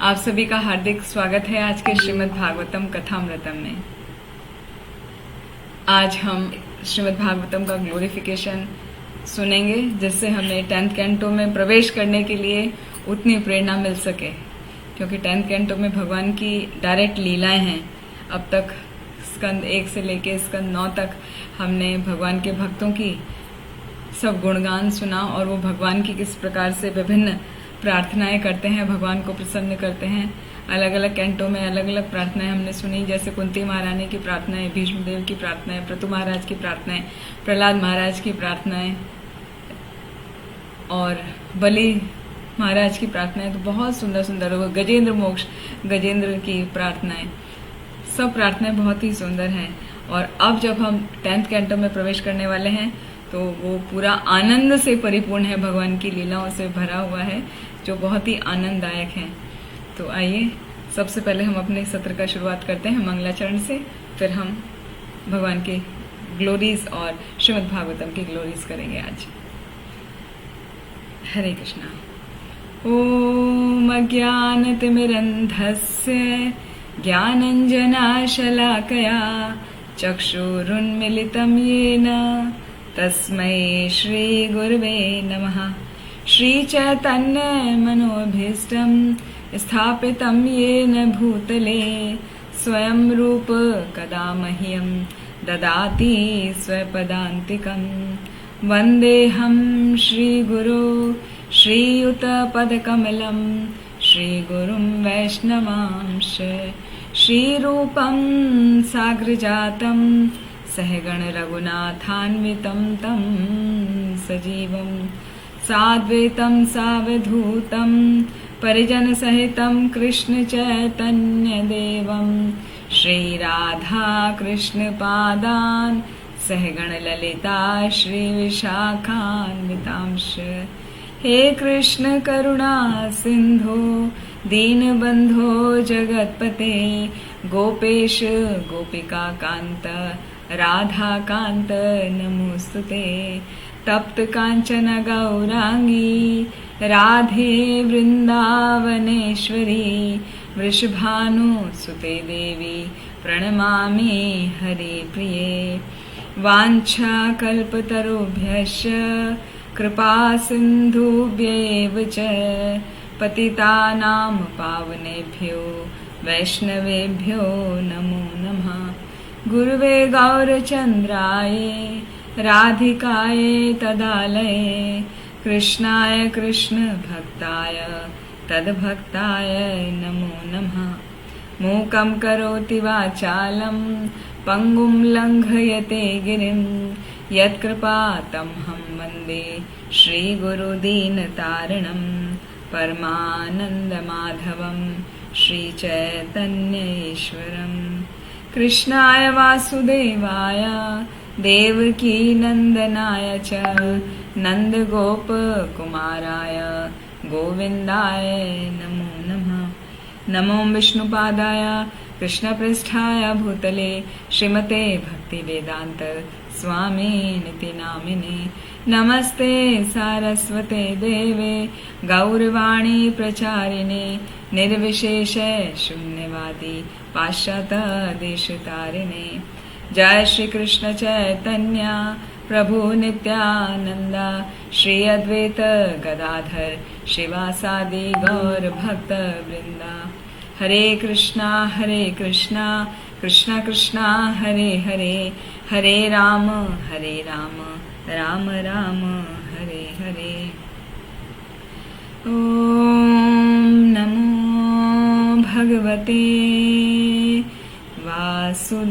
आप सभी का हार्दिक स्वागत है आज के श्रीमद् भागवतम कथामृतम में। आज हम श्रीमद् भागवतम का ग्लोरिफिकेशन सुनेंगे, जिससे हमें 10th कैंटो में प्रवेश करने के लिए उतनी प्रेरणा मिल सके, क्योंकि 10th कैंटो में भगवान की डायरेक्ट लीलाएं हैं। अब तक स्कंद 1 से लेके स्कंद 9 तक हमने भगवान के भक्तों की सब गुणगान सुना और वो भगवान की किस प्रकार से विभिन्न प्रार्थनाएं करते हैं, भगवान को प्रसन्न करते हैं। अलग अलग कैंटों में अलग अलग प्रार्थनाएं हमने सुनी, जैसे कुंती महारानी की प्रार्थनाएं, भीष्म देव की प्रार्थनाएं, प्रतु महाराज की प्रार्थनाएं, प्रहलाद महाराज की प्रार्थनाएं और बलि महाराज की प्रार्थनाएं। तो बहुत सुंदर सुंदर, गजेंद्र मोक्ष गजेंद्र की प्रार्थनाएं, सब प्रार्थनाएं बहुत ही सुंदर हैं। और अब जब हम 10th कैंटो में प्रवेश करने वाले हैं तो वो पूरा आनंद से परिपूर्ण है, भगवान की लीलाओं से भरा हुआ है, जो बहुत ही आनंददायक है। तो आइए सबसे पहले हम अपने सत्र का शुरुआत करते हैं मंगलाचरण से, फिर हम भगवान के ग्लोरीज और श्रीमद् भागवतम की ग्लोरीज करेंगे आज। हरे कृष्णा। ओम अज्ञानतिमिरन्धस्य ज्ञानञ्जनाशलाकया चक्षुरुन्मिलितं येन तस्मै श्रीगुरवे नमः। श्रीचैतन्यमनोभीष्टं स्थापितं येन भूतले स्वयं रूप कदा मह्यं ददाति स्वपदान्तिकं। वन्देऽहं श्रीगुरो श्रीयुतपदकमलं श्रीगुरुं वैष्णवांश। श्रीरूपं साग्रजातं सहगण रघुनाथान्वितं तं सजीवं साद्वैतं सावधूतं परिजनसहितं कृष्णचैतन्यदेवं श्रीराधा कृष्णपादान् सहगण ललिता श्रीविशाखान्वितांश। हे कृष्ण करुणा सिंधो दीनबंधो जगत्पते गोपेश गोपिका कांत राधा कांत नमोस्तुते। तप्त कांचन गौरांगी राधे वृंदावनेश्वरी वृषभानुसुते देवी प्रणमामि हरि प्रिये। वाञ्छा कल्पतरुभ्यश्च कृपा सिन्धुभ्येव च पतितानां पावनेभ्यो वैष्णवेभ्यो नमो नमः। गुरुवे गौरचन्द्राय राधिकाय तदालये कृष्णाय कृष्णभक्ताय तद्भक्ताय नमो नमः। मूकं करोति वाचालं पङ्गुं लङ्घयते गिरिं यत्कृपातमहं वन्दे श्रीगुरुदीनतारिणं परमानन्दमाधवं श्रीचैतन्येश्वरम्। कृष्णाय वासुदेवाय देवकी नन्दनाय च नन्दगोपकुमाराय गोविन्दाय नमो नमः। नमो विष्णुपादाय कृष्णपृष्ठाय भूतले श्रीमते भक्तिवेदान्त स्वामिनिति नामिने। नमस्ते सारस्वते देवे गौरवाणी प्रचारिणे निर्विशेष शून्यवादी पाश्चात्यदेशतारिणे। जय श्री कृष्ण चैतन्य प्रभु नित्यानंद श्री अद्वैत गदाधर शिवासादि गौर भक्त वृंदा। हरे कृष्णा कृष्णा कृष्णा हरे हरे हरे राम राम राम हरे हरे। ओम नमो भगवते वासुदेवाय।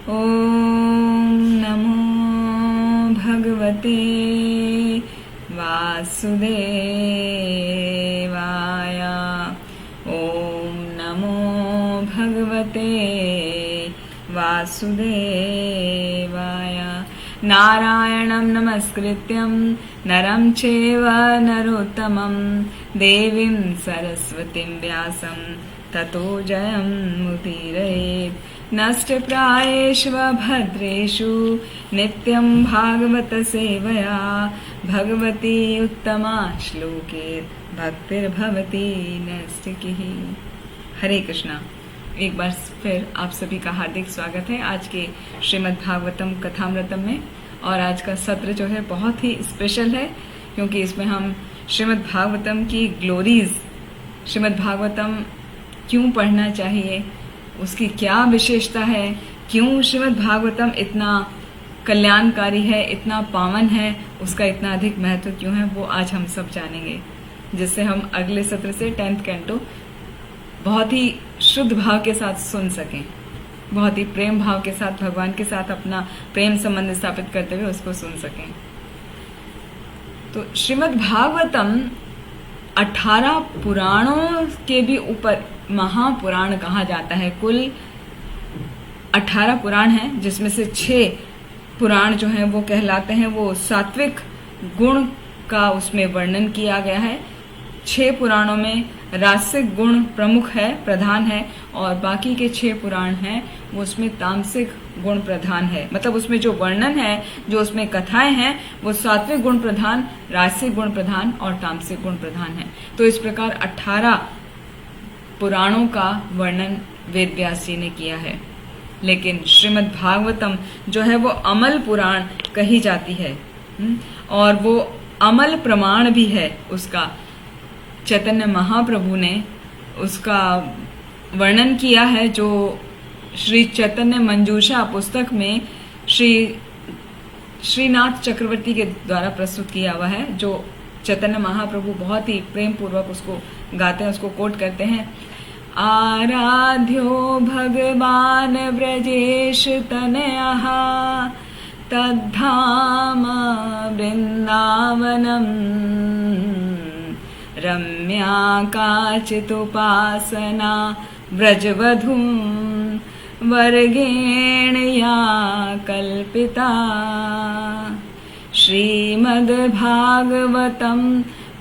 ओम नमो भगवते वासुदेवाय। ओम नमो भगवते वासुदेवाय। नारायणं नमस्कृत्यं नरं चैव नरोत्तमं देवीं सरस्वतीं व्यासं ततो जयं मुदीरयेत्। नष्टप्रायेषु भद्रेषु नित्यं भागवत सेवया भगवती उत्तमा श्लोके भक्तिर्भवती नैष्ठिकीः। हरे कृष्णा। एक बार फिर आप सभी का हार्दिक स्वागत है आज के श्रीमद् भागवतम कथामृतम में। और आज का सत्र जो है बहुत ही स्पेशल है, क्योंकि इसमें हम श्रीमद् भागवतम की ग्लोरीज, श्रीमद् भागवतम क्यों पढ़ना चाहिए, उसकी क्या विशेषता है, क्यों श्रीमद् भागवतम इतना कल्याणकारी है, इतना पावन है, उसका इतना अधिक महत्व क्यों है, वो आज हम सब जानेंगे, जिससे हम अगले सत्र से 10th कैंटो बहुत ही शुद्ध भाव के साथ सुन सकें, बहुत ही प्रेम भाव के साथ भगवान के साथ अपना प्रेम संबंध स्थापित करते हुए उसको सुन सकें। तो श्रीमद् भागवतम 18 पुराणों के भी ऊपर महापुराण कहा जाता है। कुल 18 पुराण हैं, जिसमें से 6 पुराण जो हैं वो कहलाते हैं, वो सात्विक गुण का उसमें वर्णन किया गया है। 6 पुराणों में रासिक गुण प्रमुख है, प्रधान है, और बाकी के 6 पुराण हैं वो उसमें तामसिक गुण प्रधान है। मतलब उसमें जो वर्णन है, जो उसमें कथाएं हैं, वो सात्विक गुण प्रधान, रासिक गुण प्रधान और तामसिक गुण प्रधान है। तो इस प्रकार 18 पुराणों का वर्णन वेद व्यास जी ने किया है। लेकिन श्रीमद् भागवतम जो है वो अमल पुराण कही जाती है, और वो अमल प्रमाण भी है उसका। चैतन्य महाप्रभु ने उसका वर्णन किया है, जो श्री चैतन्य मंजूषा पुस्तक में श्रीनाथ चक्रवर्ती के द्वारा प्रस्तुत किया हुआ है, जो चैतन्य महाप्रभु बहुत ही प्रेम पूर्वक उसको गाते हैं, उसको कोट करते हैं। आराध्यो भगवान ब्रजेश तनयः तद्धाम वृंदावनम रम्या काचिदुपासना व्रजवधूं वर्गेण या कल्पिता। श्रीमद्भागवतं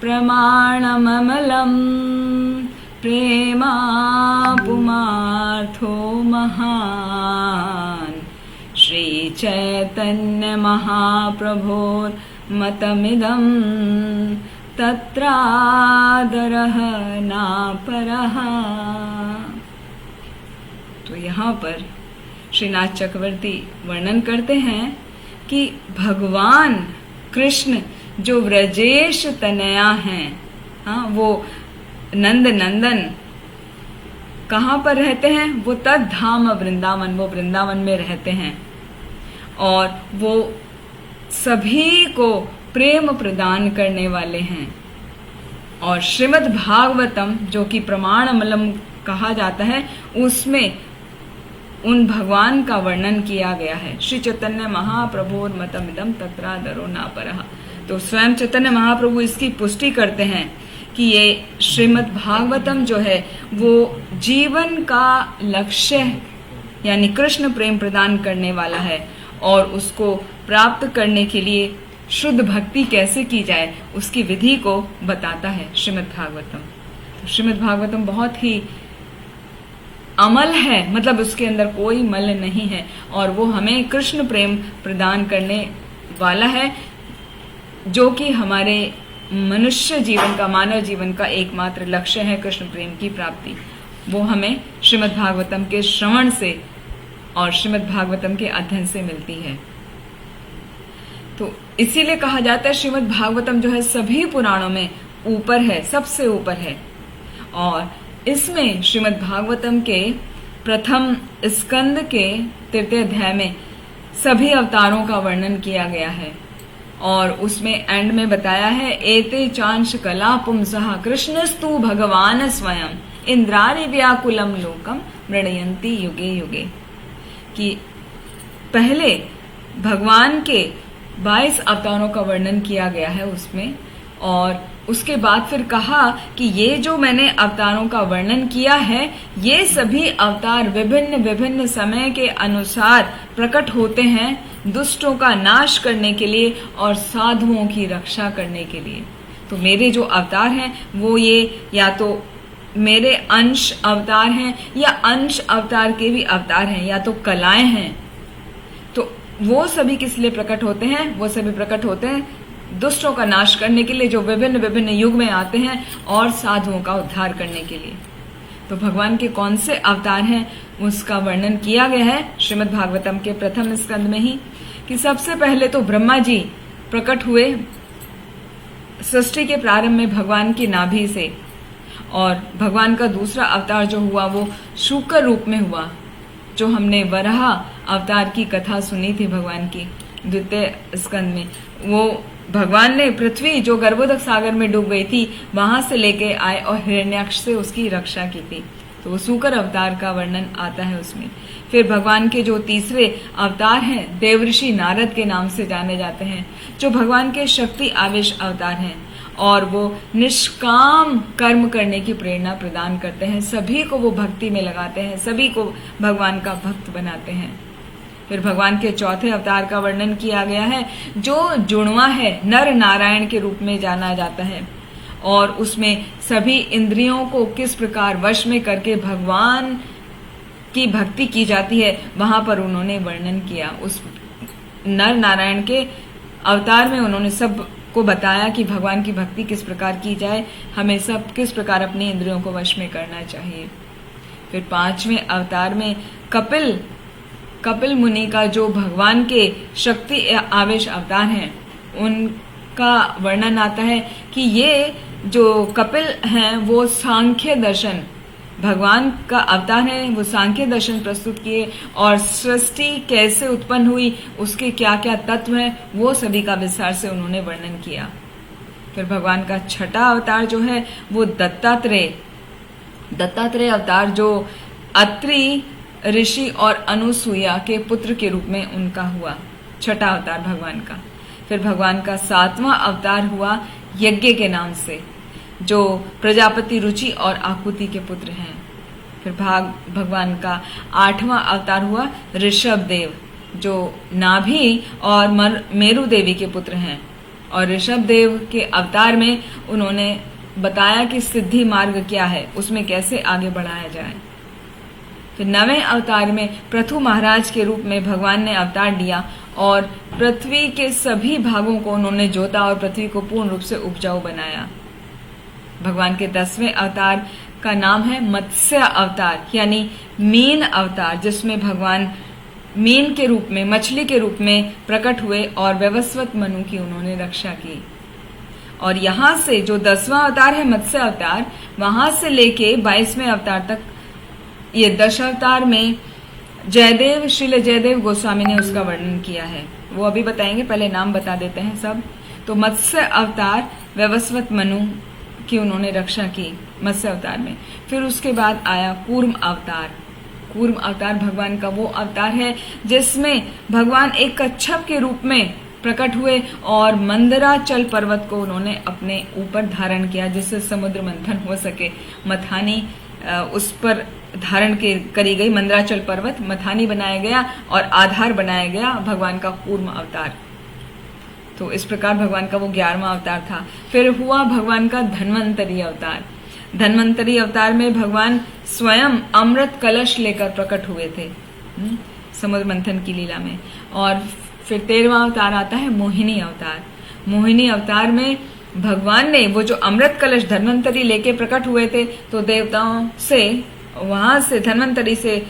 प्रमाणममलं प्रेमापुमार्थो महान्। श्रीचैतन्यमहाप्रभोर्मतमिदं तत्रादरः नापरः। तो यहाँ पर श्रीनाथ चक्रवर्ती वर्णन करते हैं कि भगवान कृष्ण जो व्रजेश तनया हैं, हाँ, वो नंद नंदन कहाँ पर रहते हैं, वो तद्धाम वृंदावन, वो वृंदावन में रहते हैं, और वो सभी को प्रेम प्रदान करने वाले हैं। और श्रीमद् भागवतम जो कि प्रमाणमलम कहा जाता है, उसमें उन भगवान का वर्णन किया गया है। श्री चैतन्य महाप्रभोर मतमिदम तत्रादरो नापरः। तो स्वयं चैतन्य महाप्रभु इसकी पुष्टि करते हैं कि ये श्रीमद् भागवतम जो है वो जीवन का लक्ष्य यानी कृष्ण प्रेम प्रदान करने वाला है, और उसको प्राप्त करने के लिए शुद्ध भक्ति कैसे की जाए उसकी विधि को बताता है श्रीमद् भागवतम। तो श्रीमद् भागवतम बहुत ही अमल है, मतलब उसके अंदर कोई मल नहीं है, और वो हमें कृष्ण प्रेम प्रदान करने वाला है, जो कि हमारे मनुष्य जीवन का, मानव जीवन का एकमात्र लक्ष्य है, कृष्ण प्रेम की प्राप्ति। वो हमें श्रीमद् भागवतम के श्रवण से और श्रीमद् भागवतम के अध्ययन से मिलती है। तो इसीलिए कहा जाता है श्रीमद् भागवतम जो है सभी पुराणों में ऊपर है, सबसे ऊपर है। और इसमें श्रीमद् भागवतम के प्रथम स्कंद के 3 अध्याय में सभी अवतारों का वर्णन किया गया है, और उसमें एंड में बताया है एते चांश कला पुंसः कृष्णस्तु भगवान स्वयं इंद्रारि व्याकुलम लोकम मृणयन्ति युगे युगे। कि पहले भगवान के 22 अवतारों का वर्णन किया गया है उसमें, और उसके बाद फिर कहा कि ये जो मैंने अवतारों का वर्णन किया है, ये सभी अवतार विभिन्न विभिन्न समय के अनुसार प्रकट होते हैं दुष्टों का नाश करने के लिए और साधुओं की रक्षा करने के लिए। तो मेरे जो अवतार हैं वो ये या तो मेरे अंश अवतार हैं या अंश अवतार के भी अवतार हैं या तो कलाएं हैं, तो वो सभी किस लिए प्रकट होते हैं? वो सभी प्रकट होते हैं दुष्टों का नाश करने के लिए, जो विभिन्न विभिन्न युग में आते हैं, और साधुओं का उद्धार करने के लिए। तो भगवान के कौन से अवतार हैं उसका वर्णन किया गया है श्रीमद् भागवतम के प्रथम स्कंद में ही, कि सबसे पहले तो ब्रह्मा जी प्रकट हुए सृष्टि के प्रारंभ में भगवान की नाभि से, और भगवान का दूसरा अवतार जो हुआ वो शूकर रूप में हुआ, जो हमने वराह अवतार की कथा सुनी थी भगवान की द्वितीय स्कंद में। वो भगवान ने पृथ्वी जो गर्भोदक सागर में डूब गई थी वहां से लेके आए और हिरण्याक्ष से उसकी रक्षा की थी, तो वो शूकर अवतार का वर्णन आता है उसमें। फिर भगवान के जो तीसरे अवतार हैं देवऋषि नारद के नाम से जाने जाते हैं, जो भगवान के शक्ति आवेश अवतार हैं, और वो निष्काम कर्म करने की प्रेरणा प्रदान करते हैं, सभी को वो भक्ति में लगाते हैं, सभी को भगवान का भक्त बनाते हैं। फिर भगवान के चौथे अवतार का वर्णन किया गया है, जो जुड़वा है, नर नारायण के रूप में जाना जाता है, और उसमें सभी इंद्रियों को किस प्रकार वश में करके भगवान की भक्ति की जाती है वहां पर उन्होंने वर्णन किया। उस नर नारायण के अवतार में उन्होंने सब को बताया कि भगवान की भक्ति किस प्रकार की जाए, हमें सब किस प्रकार अपनी इंद्रियों को वश में करना चाहिए। फिर पांचवें अवतार में कपिल मुनि का जो भगवान के शक्ति आवेश अवतार हैं उनका वर्णन आता है कि ये जो कपिल हैं वो सांख्य दर्शन, भगवान का अवतार है, वो सांख्य दर्शन प्रस्तुत किए, और सृष्टि कैसे उत्पन्न हुई, उसके क्या क्या तत्व हैं, वो सभी का विस्तार से उन्होंने वर्णन किया। फिर भगवान का छठा अवतार जो है वो दत्तात्रेय अवतार, जो अत्रि ऋषि और अनुसुईया के पुत्र के रूप में उनका हुआ, छठा अवतार भगवान का। फिर भगवान का सातवां अवतार हुआ यज्ञ के नाम से, जो प्रजापति रुचि और आकुति के पुत्र हैं। फिर भगवान का आठवां अवतार हुआ ऋषभ देव, जो नाभि और मेरु देवी के पुत्र हैं, और ऋषभ देव के अवतार में उन्होंने बताया कि सिद्धि मार्ग क्या है, उसमें कैसे आगे बढ़ाया जाए। फिर नवें अवतार में पृथु महाराज के रूप में भगवान ने अवतार लिया, और पृथ्वी के सभी भागों को उन्होंने जोता और पृथ्वी को पूर्ण रूप से उपजाऊ बनाया। भगवान के 10वें अवतार का नाम है मत्स्य अवतार, यानी मीन अवतार, जिसमें भगवान मीन के रूप में, मछली के रूप में प्रकट हुए और वैवस्वत मनु की उन्होंने रक्षा की। और यहाँ से जो 10वां अवतार है मत्स्य अवतार, वहां से लेके 22वें अवतार तक ये 10 अवतार में श्रील जयदेव गोस्वामी ने उसका वर्णन किया है, वो अभी बताएंगे, पहले नाम बता देते हैं सब। तो मत्स्य अवतार वैवस्वत मनु की उन्होंने रक्षा की मत्स्य अवतार में। फिर उसके बाद आया कूर्म अवतार। कूर्म अवतार भगवान का वो अवतार है जिसमें भगवान एक कच्छप के रूप में प्रकट हुए और मंदराचल पर्वत को उन्होंने अपने ऊपर धारण किया, जिससे समुद्र मंथन हो सके। मथानी उस पर धारण करी गई, मंदराचल पर्वत मथानी बनाया गया और आधार बनाया गया भगवान का कूर्म अवतार। तो इस प्रकार भगवान का वो 11वां अवतार था। फिर हुआ भगवान का धन्वंतरी अवतार। धन्वंतरी अवतार में भगवान स्वयं अमृत कलश लेकर प्रकट हुए थे समुद्र मंथन की लीला में। और फिर 13वां अवतार आता है मोहिनी अवतार। मोहिनी अवतार में भगवान ने वो जो अमृत कलश धन्वंतरी लेके प्रकट हुए थे, तो देवताओं से वहां से धन्वंतरी से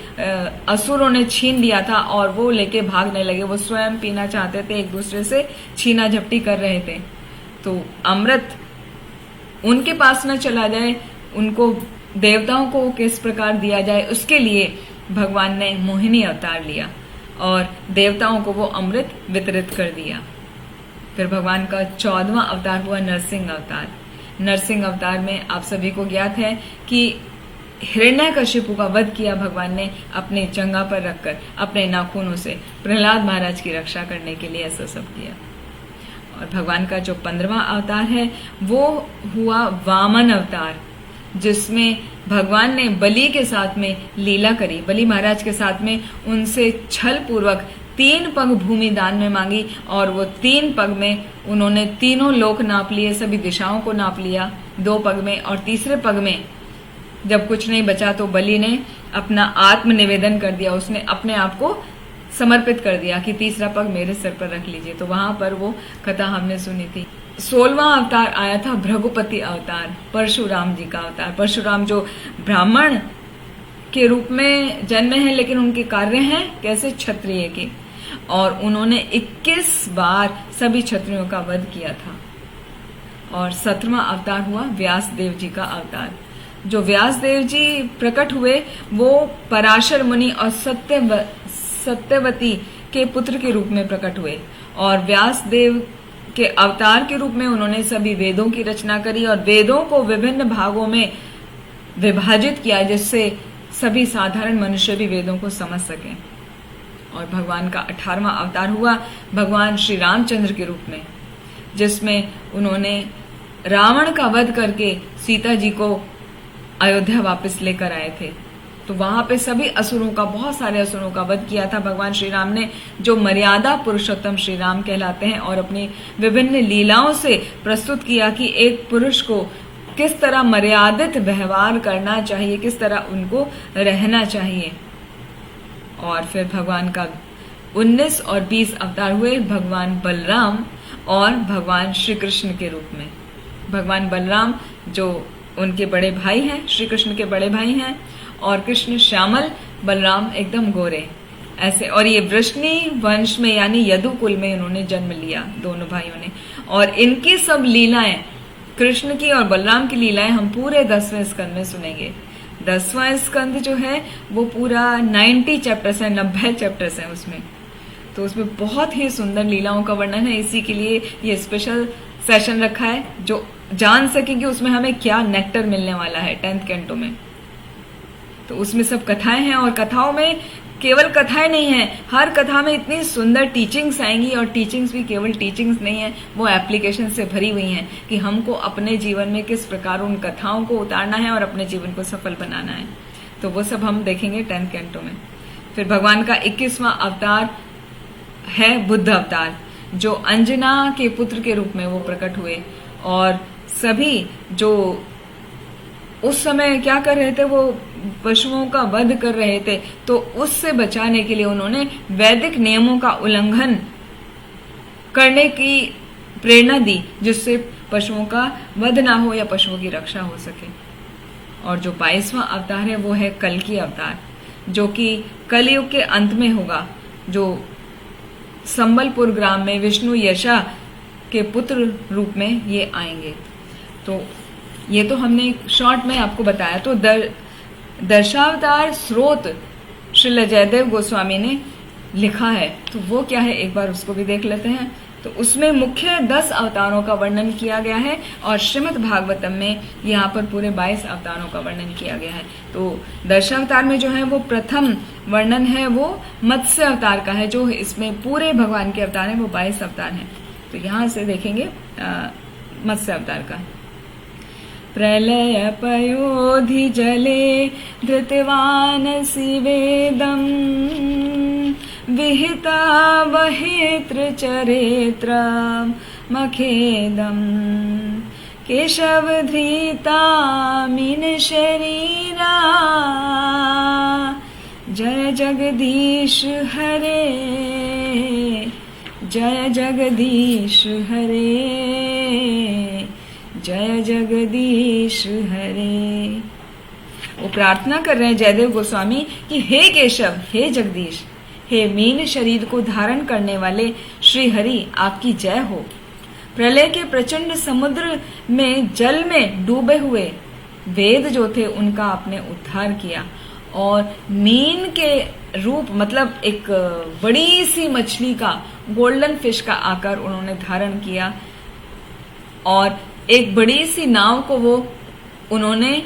असुरों ने छीन लिया था और वो लेके भागने लगे। वो स्वयं पीना चाहते थे, एक दूसरे से छीना झपटी कर रहे थे। तो अमृत उनके पास न चला जाए, उनको देवताओं को किस प्रकार दिया जाए, उसके लिए भगवान ने मोहिनी अवतार लिया और देवताओं को वो अमृत वितरित कर दिया। फिर भगवान का 14वां अवतार हुआ नरसिंह अवतार। नरसिंह अवतार में आप सभी को ज्ञात है कि हिरण्यकशिपु का वध किया भगवान ने अपने जंघा पर रखकर, अपने नाखूनों से प्रहलाद महाराज की रक्षा करने के लिए ऐसा सब किया। और भगवान का जो 15वां अवतार है वो हुआ वामन अवतार, जिसमें भगवान ने बलि के साथ में लीला करी। बलि महाराज के साथ में उनसे छल पूर्वक 3 पग भूमि दान में मांगी और वो 3 पग में उन्होंने तीनों लोक नाप लिए, सभी दिशाओं को नाप लिया 2 पग में, और तीसरे पग में जब कुछ नहीं बचा तो बलि ने अपना आत्म निवेदन कर दिया, उसने अपने आप को समर्पित कर दिया कि तीसरा पग मेरे सिर पर रख लीजिए। तो वहां पर वो कथा हमने सुनी थी। 16वां अवतार आया था भृगुपति अवतार, परशुराम जी का अवतार। परशुराम जो ब्राह्मण के रूप में जन्मे हैं, लेकिन उनके कार्य हैं कैसे, क्षत्रिय के, और उन्होंने 21 बार सभी क्षत्रियों का वध किया था। और 17वां अवतार हुआ व्यासदेव जी का अवतार। जो व्यासदेव जी प्रकट हुए वो पराशर मुनि और सत्यवती के पुत्र के रूप में प्रकट हुए, और व्यासदेव के अवतार के रूप में उन्होंने सभी वेदों की रचना करी और वेदों को विभिन्न भागों में विभाजित किया, जिससे सभी साधारण मनुष्य भी वेदों को समझ सकें। और भगवान का 18वां अवतार हुआ भगवान श्री रामचंद्र के रूप में, जिसमें उन्होंने रावण का वध करके सीता जी को अयोध्या वापस लेकर आए थे। तो वहां पे सभी असुरों का, बहुत सारे असुरों का वध किया था भगवान श्री राम ने, जो मर्यादा पुरुषोत्तम श्री राम कहलाते हैं, और अपनी विभिन्न लीलाओं से प्रस्तुत किया कि एक पुरुष को किस तरह मर्यादित व्यवहार करना चाहिए, किस तरह उनको रहना चाहिए। और फिर भगवान का 19 और 20 अवतार हुए भगवान बलराम और भगवान श्री कृष्ण के रूप में। भगवान बलराम जो उनके बड़े भाई हैं, श्री कृष्ण के बड़े भाई हैं, और कृष्ण श्यामल, बलराम एकदम गोरे ऐसे। और ये वृष्णि वंश में यानी यदुकुल में इन्होंने जन्म लिया दोनों भाइयों ने। और इनकी सब लीलाएं, कृष्ण की और बलराम की लीलाएं हम पूरे 10वें स्कंद में सुनेंगे। 10वां स्कंद जो है वो पूरा 90 चैप्टर्स है, 90 चैप्टर्स हैं उसमें। तो उसमें बहुत ही सुंदर लीलाओं का वर्णन है। इसी के लिए ये स्पेशल सेशन रखा है, जो जान सके कि उसमें हमें क्या नेक्टर मिलने वाला है 10th कैंटो में। तो उसमें सब कथाएं हैं, और कथाओं में केवल कथाएं नहीं है, हर कथा में इतनी सुंदर टीचिंग्स आएंगी, और टीचिंग्स भी केवल टीचिंग्स नहीं है, वो एप्लीकेशन से भरी हुई हैं कि हमको अपने जीवन में किस प्रकार उन कथाओं को उतारना है और अपने जीवन को सफल बनाना है। तो वो सब हम देखेंगे 10th कैंटो में। फिर भगवान का 21वां अवतार है बुद्ध अवतार, जो अंजना के पुत्र के रूप में वो प्रकट हुए, और सभी जो उस समय क्या कर रहे थे, वो पशुओं का वध कर रहे थे, तो उससे बचाने के लिए उन्होंने वैदिक नियमों का उल्लंघन करने की प्रेरणा दी, जिससे पशुओं का वध ना हो या पशुओं की रक्षा हो सके। और जो 22वां अवतार है वो है कल्कि अवतार, जो कि कलयुग के अंत में होगा, जो संबलपुर ग्राम में विष्णु यशा के पुत्र रूप में ये आएंगे। तो ये तो हमने शॉर्ट में आपको बताया। तो दशावतार स्रोत श्रील जयदेव गोस्वामी ने लिखा है, तो वो क्या है एक बार उसको भी देख लेते हैं। तो उसमें मुख्य 10 अवतारों का वर्णन किया गया है, और श्रीमद् भागवतम में यहाँ पर पूरे 22 अवतारों का वर्णन किया गया है। तो दशावतार में जो है वो प्रथम वर्णन है वो मत्स्य अवतार का है, जो इसमें पूरे भगवान के अवतार हैं वो 22 अवतार हैं। तो यहाँ से देखेंगे मत्स्य अवतार का। प्रलय पयोधि जले धृतवानसि वेदम् विहिता वहेत्र चरेत्र मखेदम् केशवधृता मीन शरीरा जय जगदीश हरे जय जगदीश हरे जय जगदीश हरे। वो प्रार्थना कर रहे हैं जयदेव गोस्वामी कि हे केशव, हे जगदीश, हे मीन शरीर को धारण करने वाले श्री हरि, आपकी जय हो। प्रलय के प्रचंड समुद्र में जल में डूबे हुए वेद जो थे उनका आपने उद्धार किया, और मीन के रूप मतलब एक बड़ी सी मछली का, गोल्डन फिश का आकार उन्होंने धारण किया, और एक बड़ी सी नाव को वो उन्होंने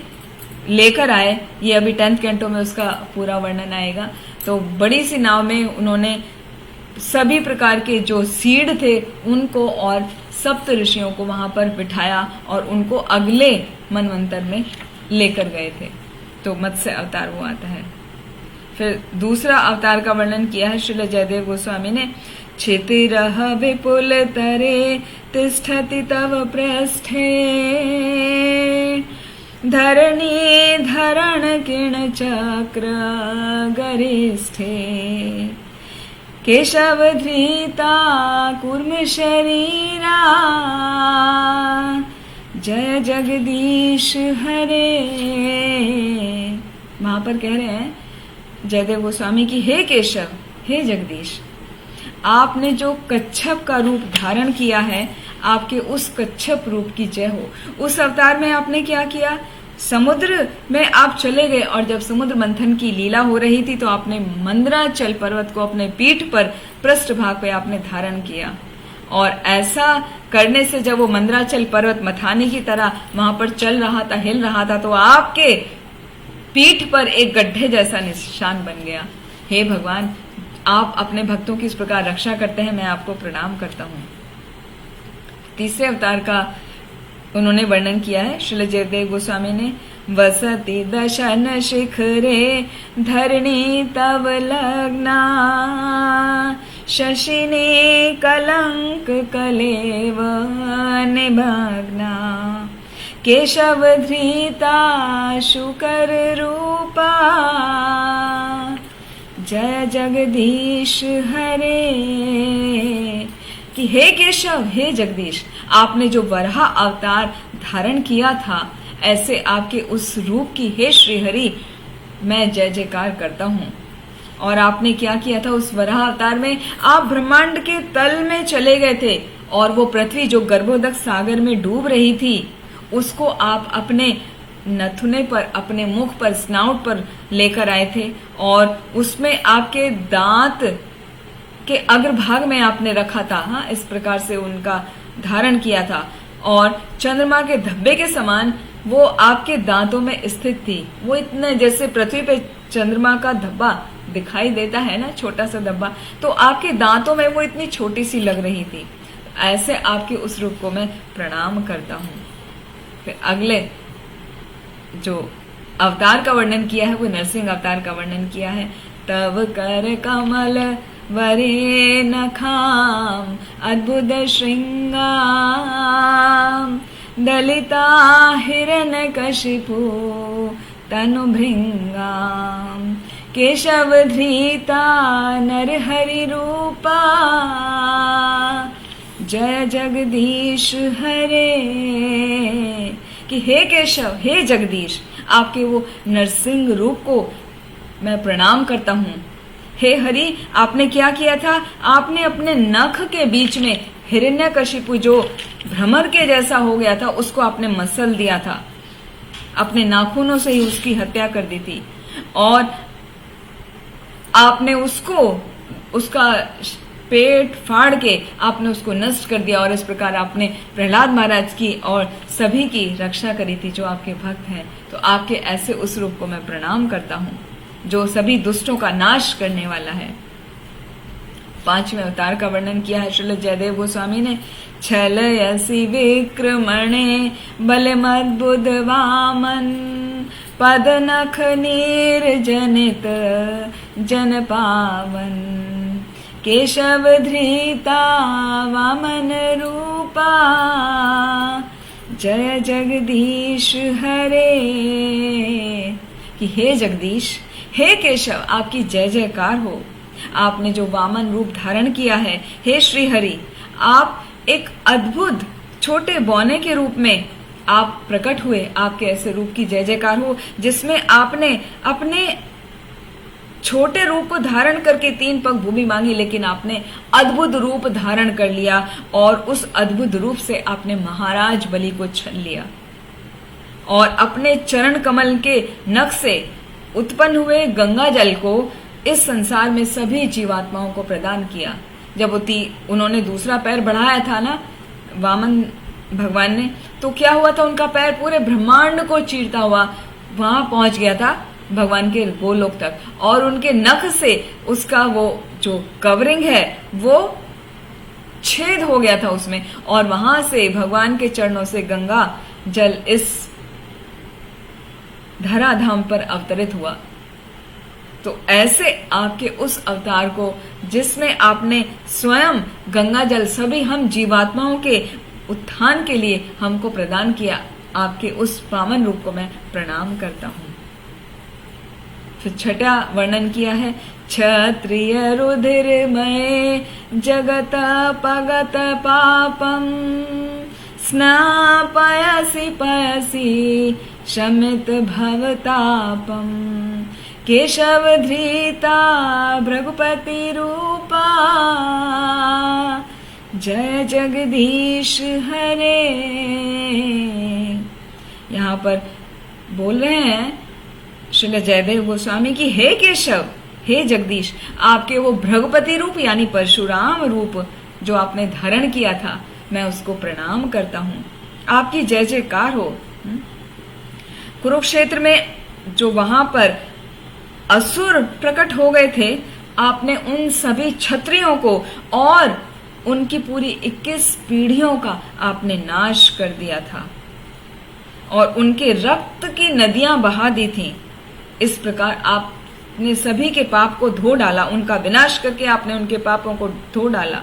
लेकर आए। ये अभी 10th कैंटो में उसका पूरा वर्णन आएगा। तो बड़ी सी नाव में उन्होंने सभी प्रकार के जो सीड थे उनको और सप्त ऋषियों को वहां पर बिठाया और उनको अगले मनवंतर में लेकर गए थे। तो मत्स्य अवतार वो आता है। फिर दूसरा अवतार का वर्णन किया है श्रील जयदेव गोस्वामी ने। क्षितिरः विपुल तरे तिष्ठति तव पृष्ठे धरणी धरण किरण चक्र गरिष्ठे केशव धृता कूर्म शरीरा जय जगदीश हरे। वहां पर कह रहे हैं जयदेव गोस्वामी की, हे केशव, हे जगदीश, आपने जो कच्छप का रूप धारण किया है, आपके उस कच्छप रूप की जय हो। उस अवतार में आपने क्या किया, समुद्र में आप चले गए और जब समुद्र मंथन की लीला हो रही थी तो आपने मंदराचल पर्वत को अपने पीठ पर पृष्ठभाग पे आपने धारण किया, और ऐसा करने से जब वो मंदराचल पर्वत मथाने की तरह वहां पर चल रहा था, हिल रहा था, तो आपके पीठ पर एक गड्ढे जैसा निशान बन गया। हे भगवान, आप अपने भक्तों की इस प्रकार रक्षा करते हैं, मैं आपको प्रणाम करता हूँ। तीसरे अवतार का उन्होंने वर्णन किया है श्रील जयदेव गोस्वामी ने। वसति दशन शिखरे धरणी तव लग्ना शशिने कलंक कलेव निमग्ना केशव धृता शुकर रूपा जय जगदीश हरे। कि हे केशव, हे जगदीश, आपने जो वराह अवतार धारण किया था, ऐसे आपके उस रूप की हे श्रीहरि मैं जय जयकार करता हूँ। और आपने क्या किया था उस वराह अवतार में, आप ब्रह्मांड के तल में चले गए थे और वो पृथ्वी जो गर्भोदक सागर में डूब रही थी उसको आप अपने नथुने पर, अपने मुख पर, स्नाउट पर लेकर आए थे, और उसमें आपके दांत के अग्रभाग में आपने रखा था। हाँ, इस प्रकार से उनका धारण किया था, और चंद्रमा के धब्बे के समान वो आपके दांतों में स्थित थी। वो इतने, जैसे पृथ्वी पे चंद्रमा का धब्बा दिखाई देता है ना, छोटा सा धब्बा, तो आपके दांतों में वो इतनी छोटी सी लग रही थी। ऐसे आपके उस रूप को मैं प्रणाम करता हूँ। फिर अगले जो अवतार का वर्णन किया है वो नरसिंह अवतार का वर्णन किया है। तव कर कमल वरे नखाम अद्भुत श्रृंगाम दलिता हिरण्यकशिपु तनु भृंगाम केशव धृता नरहरि रूपा जय जगदीश हरे। कि हे केशव, हे जगदीश, आपके वो नरसिंह रूप को मैं प्रणाम करता हूँ। हे हरि, आपने क्या किया था, आपने अपने नख के बीच में हिरण्यकशिपु जो भ्रमर के जैसा हो गया था उसको आपने मसल दिया था, अपने नाखूनों से ही उसकी हत्या कर दी थी, और आपने उसका पेट फाड़ के आपने उसको नष्ट कर दिया, और इस प्रकार आपने प्रहलाद महाराज की और सभी की रक्षा करी थी जो आपके भक्त हैं। तो आपके ऐसे उस रूप को मैं प्रणाम करता हूँ जो सभी दुष्टों का नाश करने वाला है। पांचवें अवतार का वर्णन किया है श्रील जयदेव गोस्वामी ने। छलयसि विक्रमणे बलमद्भुत वामन पद नख निर्जनित जन पावन केशव धृता वामन रूपा जय जगदीश हरे। कि हे जगदीश, हे केशव, आपकी जय जयकार हो। आपने जो वामन रूप धारण किया है, हे श्री हरि, आप एक अद्भुत छोटे बौने के रूप में आप प्रकट हुए। आपके ऐसे रूप की जय जयकार हो जिसमें आपने अपने छोटे रूप को धारण करके 3 पग भूमि मांगी, लेकिन आपने अद्भुत रूप धारण कर लिया और उस अद्भुत रूप से आपने महाराज बलि को छल लिया और अपने चरण कमल के नख से उत्पन्न हुए गंगा जल को इस संसार में सभी जीवात्माओं को प्रदान किया। जब उन्होंने दूसरा पैर बढ़ाया था ना वामन भगवान ने, तो क्या हुआ था, उनका पैर पूरे ब्रह्मांड को चीरता हुआ वहां पहुंच गया था भगवान के गोलोक तक, और उनके नख से उसका वो जो कवरिंग है वो छेद हो गया था उसमें, और वहां से भगवान के चरणों से गंगा जल इस धराधाम पर अवतरित हुआ। तो ऐसे आपके उस अवतार को जिसमें आपने स्वयं गंगा जल सभी हम जीवात्माओं के उत्थान के लिए हमको प्रदान किया, आपके उस पावन रूप को मैं प्रणाम करता हूँ। फिर छठा वर्णन किया है, क्षत्रिय रुधिरमय जगत पगत पापम स्नापयसि पयसि शमित भवतापम केशव धृता भृगुपति रूपा जय जगदीश हरे। यहाँ पर बोल रहे हैं श्रील जयदेव गोस्वामी की, हे केशव, हे जगदीश, आपके वो भृगुपति रूप यानी परशुराम रूप जो आपने धारण किया था, मैं उसको प्रणाम करता हूँ। आपकी जय जयकार हो। कुरुक्षेत्र में जो वहां पर असुर प्रकट हो गए थे, आपने उन सभी क्षत्रियों को और उनकी पूरी 21 पीढ़ियों का आपने नाश कर दिया था और उनके रक्त की नदियां बहा दी थी। इस प्रकार आपने सभी के पाप को धो डाला, उनका विनाश करके आपने उनके पापों को धो डाला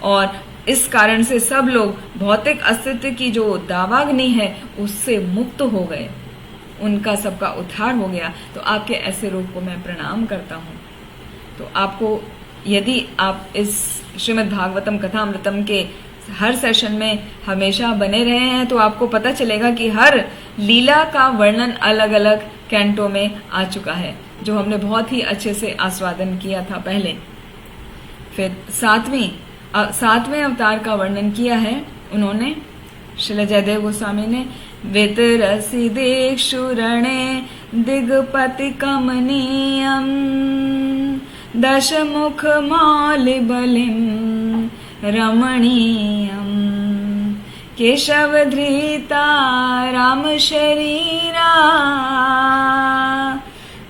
और इस कारण से सब लोग भौतिक अस्तित्व की जो दावाग्नि है उससे मुक्त हो गए, उनका सबका उद्धार हो गया। तो आपके ऐसे रूप को मैं प्रणाम करता हूँ। तो आपको, यदि आप इस श्रीमद् भागवतम कथामृतम के हर सेशन में हमेशा बने रहे हैं तो आपको पता चलेगा कि हर लीला का वर्णन अलग अलग कैंटो में आ चुका है, जो हमने बहुत ही अच्छे से आस्वादन किया था पहले। फिर सातवें अवतार का वर्णन किया है उन्होंने, श्रील जयदेव गोस्वामी ने, वितरसि दिक्षु रणे दिग्पति कमनीयम दशमुख मौलि बलिम रमणीयम केशव धृता राम शरीरा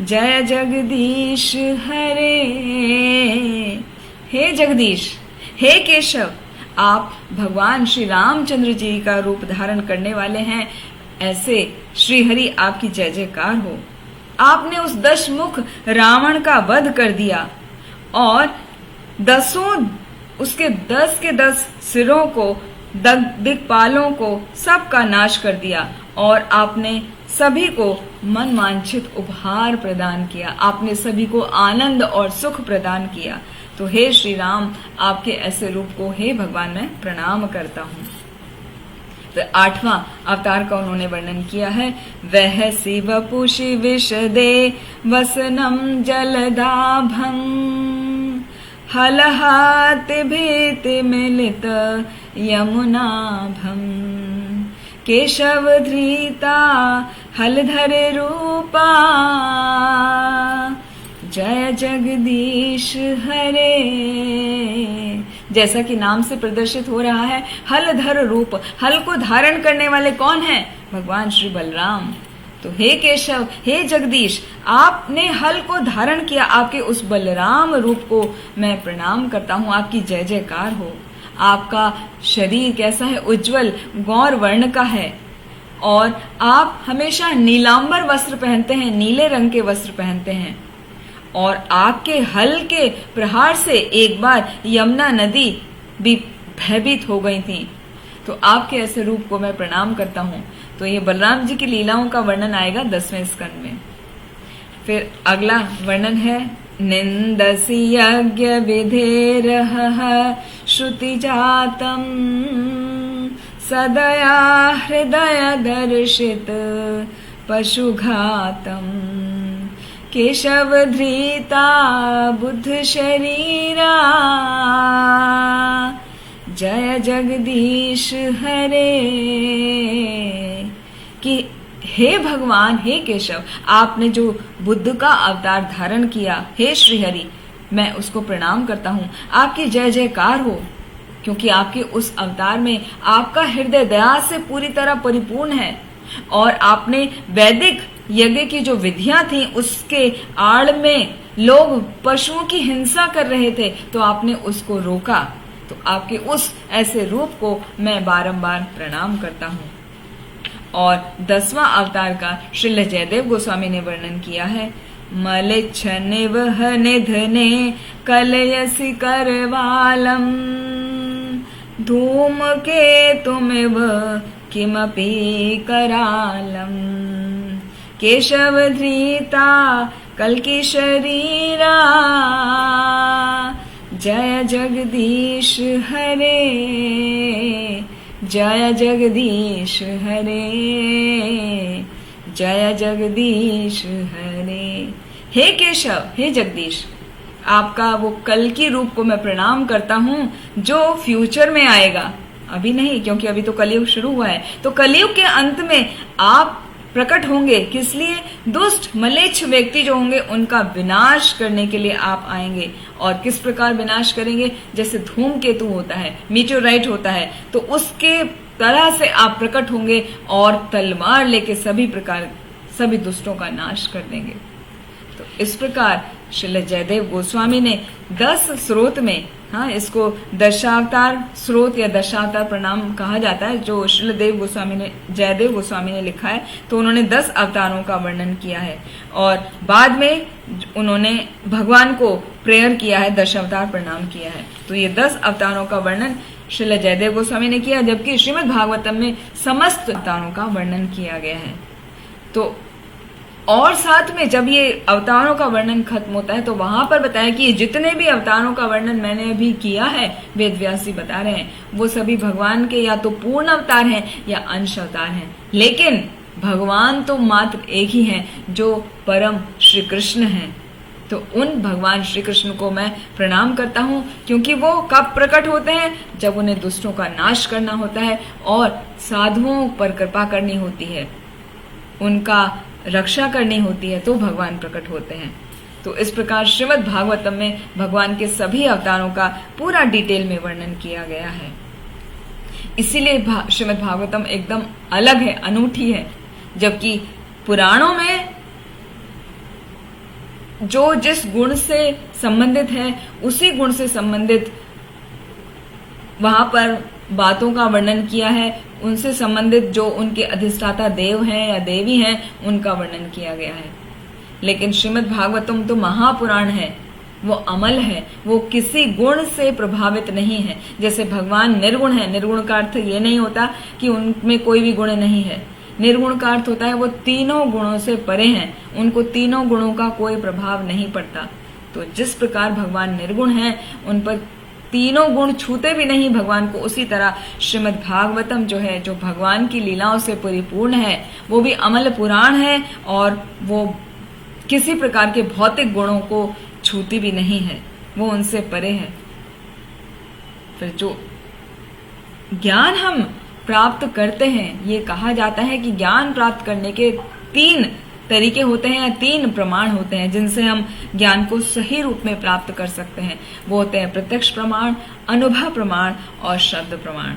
जय जगदीश हरे। हे जगदीश, हे केशव, आप भगवान श्री रामचंद्र जी का रूप धारण करने वाले हैं। ऐसे श्री हरि आपकी जय जयकार हो। आपने उस 10 मुख रावण का वध कर दिया और उसके 10 के 10 सिरों को, दिक्पालों को सबका नाश कर दिया और आपने सभी को मन वांछित उपहार प्रदान किया। आपने सभी को आनंद और सुख प्रदान किया। तो हे श्री राम, आपके ऐसे रूप को हे भगवान मैं प्रणाम करता हूँ। तो 8वां अवतार का उन्होंने वर्णन किया है, वह शिव पुषि विशदे वसनम जलदाभम हलहाति भीति मिलित यमुनाभम केशव धृता हलधर रूपा जय जगदीश हरे। जैसा कि नाम से प्रदर्शित हो रहा है, हलधर रूप, हल को धारण करने वाले कौन हैं? भगवान श्री बलराम। तो हे केशव, हे जगदीश, आपने हल को धारण किया, आपके उस बलराम रूप को मैं प्रणाम करता हूँ। आपकी जय जयकार हो। आपका शरीर कैसा है? उज्जवल गौर वर्ण का है और आप हमेशा नीलांबर वस्त्र पहनते हैं, नीले रंग के वस्त्र पहनते हैं और आपके हल के प्रहार से एक बार यमुना नदी भी भयभीत हो गई थी। तो आपके ऐसे रूप को मैं प्रणाम करता हूँ। तो ये बलराम जी की लीलाओं का वर्णन आएगा 10वें स्कंद में। फिर अगला वर्णन है, निंदसि यज्ञ विधेरह श्रुति जातम सदया हृदय दर्शित पशुघातम केशव धृता बुद्ध शरीरा जय जगदीश हरे। कि हे भगवान, हे केशव, आपने जो बुद्ध का अवतार धारण किया, हे श्रीहरि, मैं उसको प्रणाम करता हूँ। आपकी जय जयकार हो, क्योंकि आपके उस अवतार में आपका हृदय दया से पूरी तरह परिपूर्ण है और आपने वैदिक यज्ञ की जो विधियां थी उसके आड़ में लोग पशुओं की हिंसा कर रहे थे, तो आपने उसको रोका। तो आपके उस ऐसे रूप को मैं बारंबार प्रणाम करता हूँ। और 10वां अवतार का श्रील जयदेव गोस्वामी ने वर्णन किया है, मलिच्छ निवह निधने कलयसि करवालम धूम के तुमिव किमपि करालम् केशवधृता कल्कि शरीरा जय जगदीश हरे जय जगदीश हरे जय जगदीश हरे। हे केशव, हे जगदीश, आपका वो कल की रूप को मैं प्रणाम करता हूँ जो फ्यूचर में आएगा, अभी नहीं, क्योंकि अभी तो कलयुग शुरू हुआ है। तो कलयुग के अंत में आप प्रकट होंगे, किस लिए? दुष्ट मलेच्छ व्यक्ति जो होंगे उनका विनाश करने के लिए आप आएंगे। और किस प्रकार विनाश करेंगे? जैसे धूमकेतु होता है, मीटेओराइट होता है, तो उसके तरह से आप प्रकट होंगे और तलवार लेके सभी दुष्टों का नाश कर देंगे। तो इस प्रकार श्रील जयदेव गोस्वामी ने 10 स्रोत में, हाँ, इसको दशावतार स्रोत या दशावतार प्रणाम कहा जाता है, जो श्रील जयदेव गोस्वामी ने लिखा है। तो उन्होंने 10 अवतारों का वर्णन किया है और बाद में उन्होंने भगवान को प्रेयर किया है, दशावतार प्रणाम किया है। तो ये 10 अवतारों का वर्णन श्रील जयदेव गोस्वामी ने किया, जबकि श्रीमद् भागवतम में समस्त अवतारों का वर्णन किया गया है। तो और साथ में जब ये अवतारों का वर्णन खत्म होता है तो वहां पर बताया कि जितने भी अवतारों का वर्णन मैंने अभी किया है, वेद व्यास जी बता रहे हैं, वो सभी भगवान के या तो पूर्ण अवतार हैं या अंश अवतार हैं। लेकिन भगवान तो मात्र एक ही हैं, जो परम श्री कृष्ण हैं। तो उन भगवान श्री कृष्ण को मैं प्रणाम करता हूँ, क्योंकि वो कब प्रकट होते हैं? जब उन्हें दुष्टों का नाश करना होता है और साधुओं पर कृपा करनी होती है, उनका रक्षा करनी होती है, तो भगवान प्रकट होते हैं। तो इस प्रकार श्रीमद् भागवतम में भगवान के सभी अवतारों का पूरा डिटेल में वर्णन किया गया है। इसीलिए श्रीमद् भागवतम एकदम अलग है, अनूठी है। जबकि पुराणों में जो जिस गुण से संबंधित है, उसी गुण से संबंधित वहां पर बातों का वर्णन किया है, उनसे संबंधित जो उनके अधिष्ठाता देव हैं या देवी हैं, उनका वर्णन किया गया है। लेकिन श्रीमद् भागवतम तो महापुराण है, वो अमल है, वो किसी गुण से प्रभावित नहीं है। जैसे भगवान निर्गुण है, निर्गुण का अर्थ ये नहीं होता कि उनमें कोई भी गुण नहीं है। निर्गुण का अर्थ होता है वो तीनों गुणों से परे हैं, उनको तीनों गुणों का कोई प्रभाव नहीं पड़ता। तो जिस प्रकार भगवान निर्गुण हैं, उन पर तीनों गुण छूते भी नहीं भगवान को, उसी तरह श्रीमद् भागवतम जो है, जो भगवान की लीलाओं से परिपूर्ण है, वो भी अमल पुराण है और वो किसी प्रकार के भौतिक गुणों को छूती भी नहीं है, वो उनसे परे है। फिर जो ज्ञान हम प्राप्त करते हैं, ये कहा जाता है कि ज्ञान प्राप्त करने के 3 तरीके होते हैं या 3 प्रमाण होते हैं, जिनसे हम ज्ञान को सही रूप में प्राप्त कर सकते हैं। वो होते हैं प्रत्यक्ष प्रमाण, अनुभव प्रमाण और शब्द प्रमाण।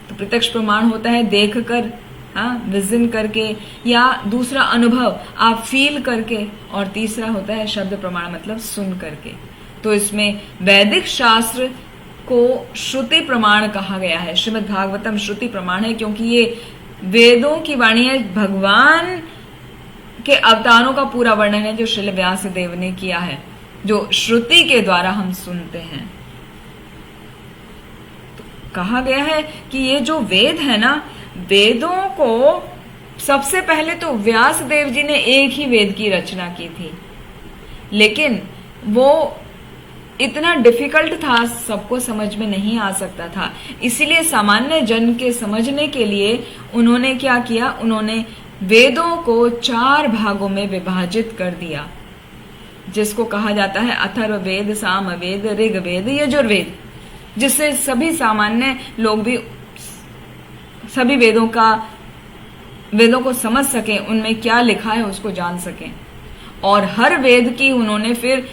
तो प्रत्यक्ष प्रमाण होता है देख कर, हाँ, विजन करके, या दूसरा अनुभव आप फील करके, और तीसरा होता है शब्द प्रमाण, मतलब सुन करके। तो इसमें वैदिक शास्त्र को श्रुति प्रमाण कहा गया है। श्रीमद् भागवतम श्रुति प्रमाण है, क्योंकि ये वेदों की वाणी है, भगवान के अवतारों का पूरा वर्णन है जो श्रील व्यास देव ने किया है, जो श्रुति के द्वारा हम सुनते हैं। तो कहा गया है कि ये जो वेद है ना, वेदों को सबसे पहले तो व्यास देव जी ने एक ही वेद की रचना की थी, लेकिन वो इतना डिफिकल्ट था, सबको समझ में नहीं आ सकता था। इसीलिए सामान्य जन के समझने के लिए उन्होंने क्या किया, उन्होंने वेदों को 4 भागों में विभाजित कर दिया, जिसको कहा जाता है अथर्ववेद, सामवेद, ऋग्वेद, यजुर्वेद, जिससे सभी सामान्य लोग भी सभी वेदों को समझ सकें, उनमें क्या लिखा है उसको जान सकें। और हर वेद की उन्होंने फिर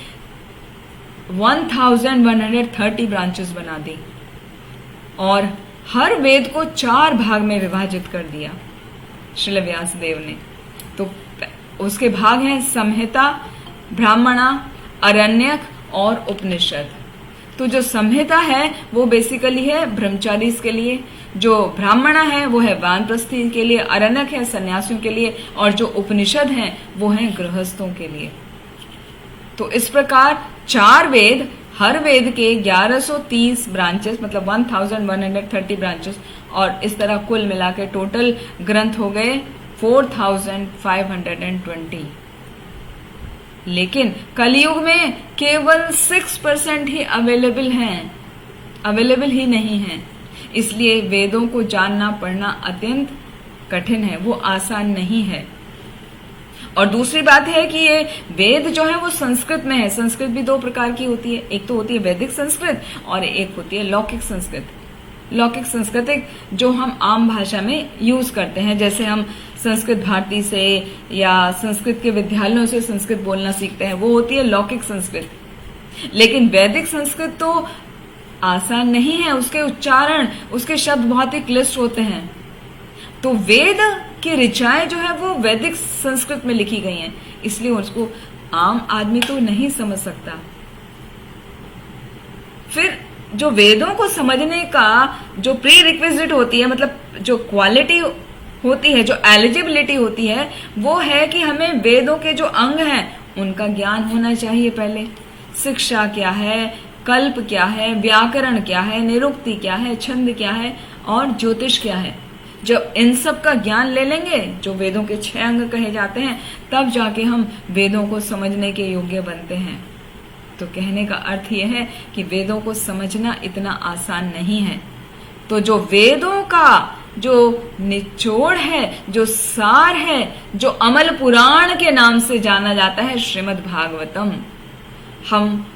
1130 ब्रांचेस बना दी और हर वेद को 4 भाग में विभाजित कर दिया श्रील व्यास देव ने। तो उसके भाग हैं संहिता, ब्राह्मणा, अरण्यक और उपनिषद। तो जो संहिता है वो बेसिकली है ब्रह्मचारीज के लिए, जो ब्राह्मणा है वो है वानप्रस्थी के लिए, अरण्यक है सन्यासियों के लिए, और जो उपनिषद हैं वो हैं गृहस्थों के लिए। तो इस प्रकार 4 वेद हर वेद के 1130 ब्रांचेस, मतलब 1130 ब्रांचेस, और इस तरह कुल मिला के टोटल ग्रंथ हो गए 4520। लेकिन कलयुग में केवल 6% ही अवेलेबल ही नहीं है। इसलिए वेदों को जानना पढ़ना अत्यंत कठिन है, वो आसान नहीं है। और दूसरी बात है कि ये वेद जो है वो संस्कृत में है। संस्कृत भी दो प्रकार की होती है, एक तो होती है वैदिक संस्कृत और एक होती है लौकिक संस्कृत। लौकिक संस्कृत एक जो हम आम भाषा में यूज करते हैं, जैसे हम संस्कृत भारती से या संस्कृत के विद्यालयों से संस्कृत बोलना सीखते हैं, वो होती है लौकिक संस्कृत। लेकिन वैदिक संस्कृत तो आसान नहीं है, उसके उच्चारण, उसके शब्द बहुत ही क्लिष्ट होते हैं। तो वेद की ऋचाएं जो है वो वैदिक संस्कृत में लिखी गई हैं, इसलिए उसको आम आदमी तो नहीं समझ सकता। फिर जो वेदों को समझने का जो प्री रिक्विजिट होती है, मतलब जो क्वालिटी होती है, जो एलिजिबिलिटी होती है, वो है कि हमें वेदों के जो अंग हैं उनका ज्ञान होना चाहिए। पहले शिक्षा क्या है, कल्प क्या है, व्याकरण क्या है, निरुक्ति क्या है, छंद क्या है और ज्योतिष क्या है। जब इन सब का ज्ञान ले लेंगे, जो वेदों के 6 अंग कहे जाते हैं, तब जाके हम वेदों को समझने के योग्य बनते हैं। तो कहने का अर्थ यह है कि वेदों को समझना इतना आसान नहीं है। तो जो वेदों का जो निचोड़ है, जो सार है, जो अमल पुराण के नाम से जाना जाता है, श्रीमद् भागवतम, हम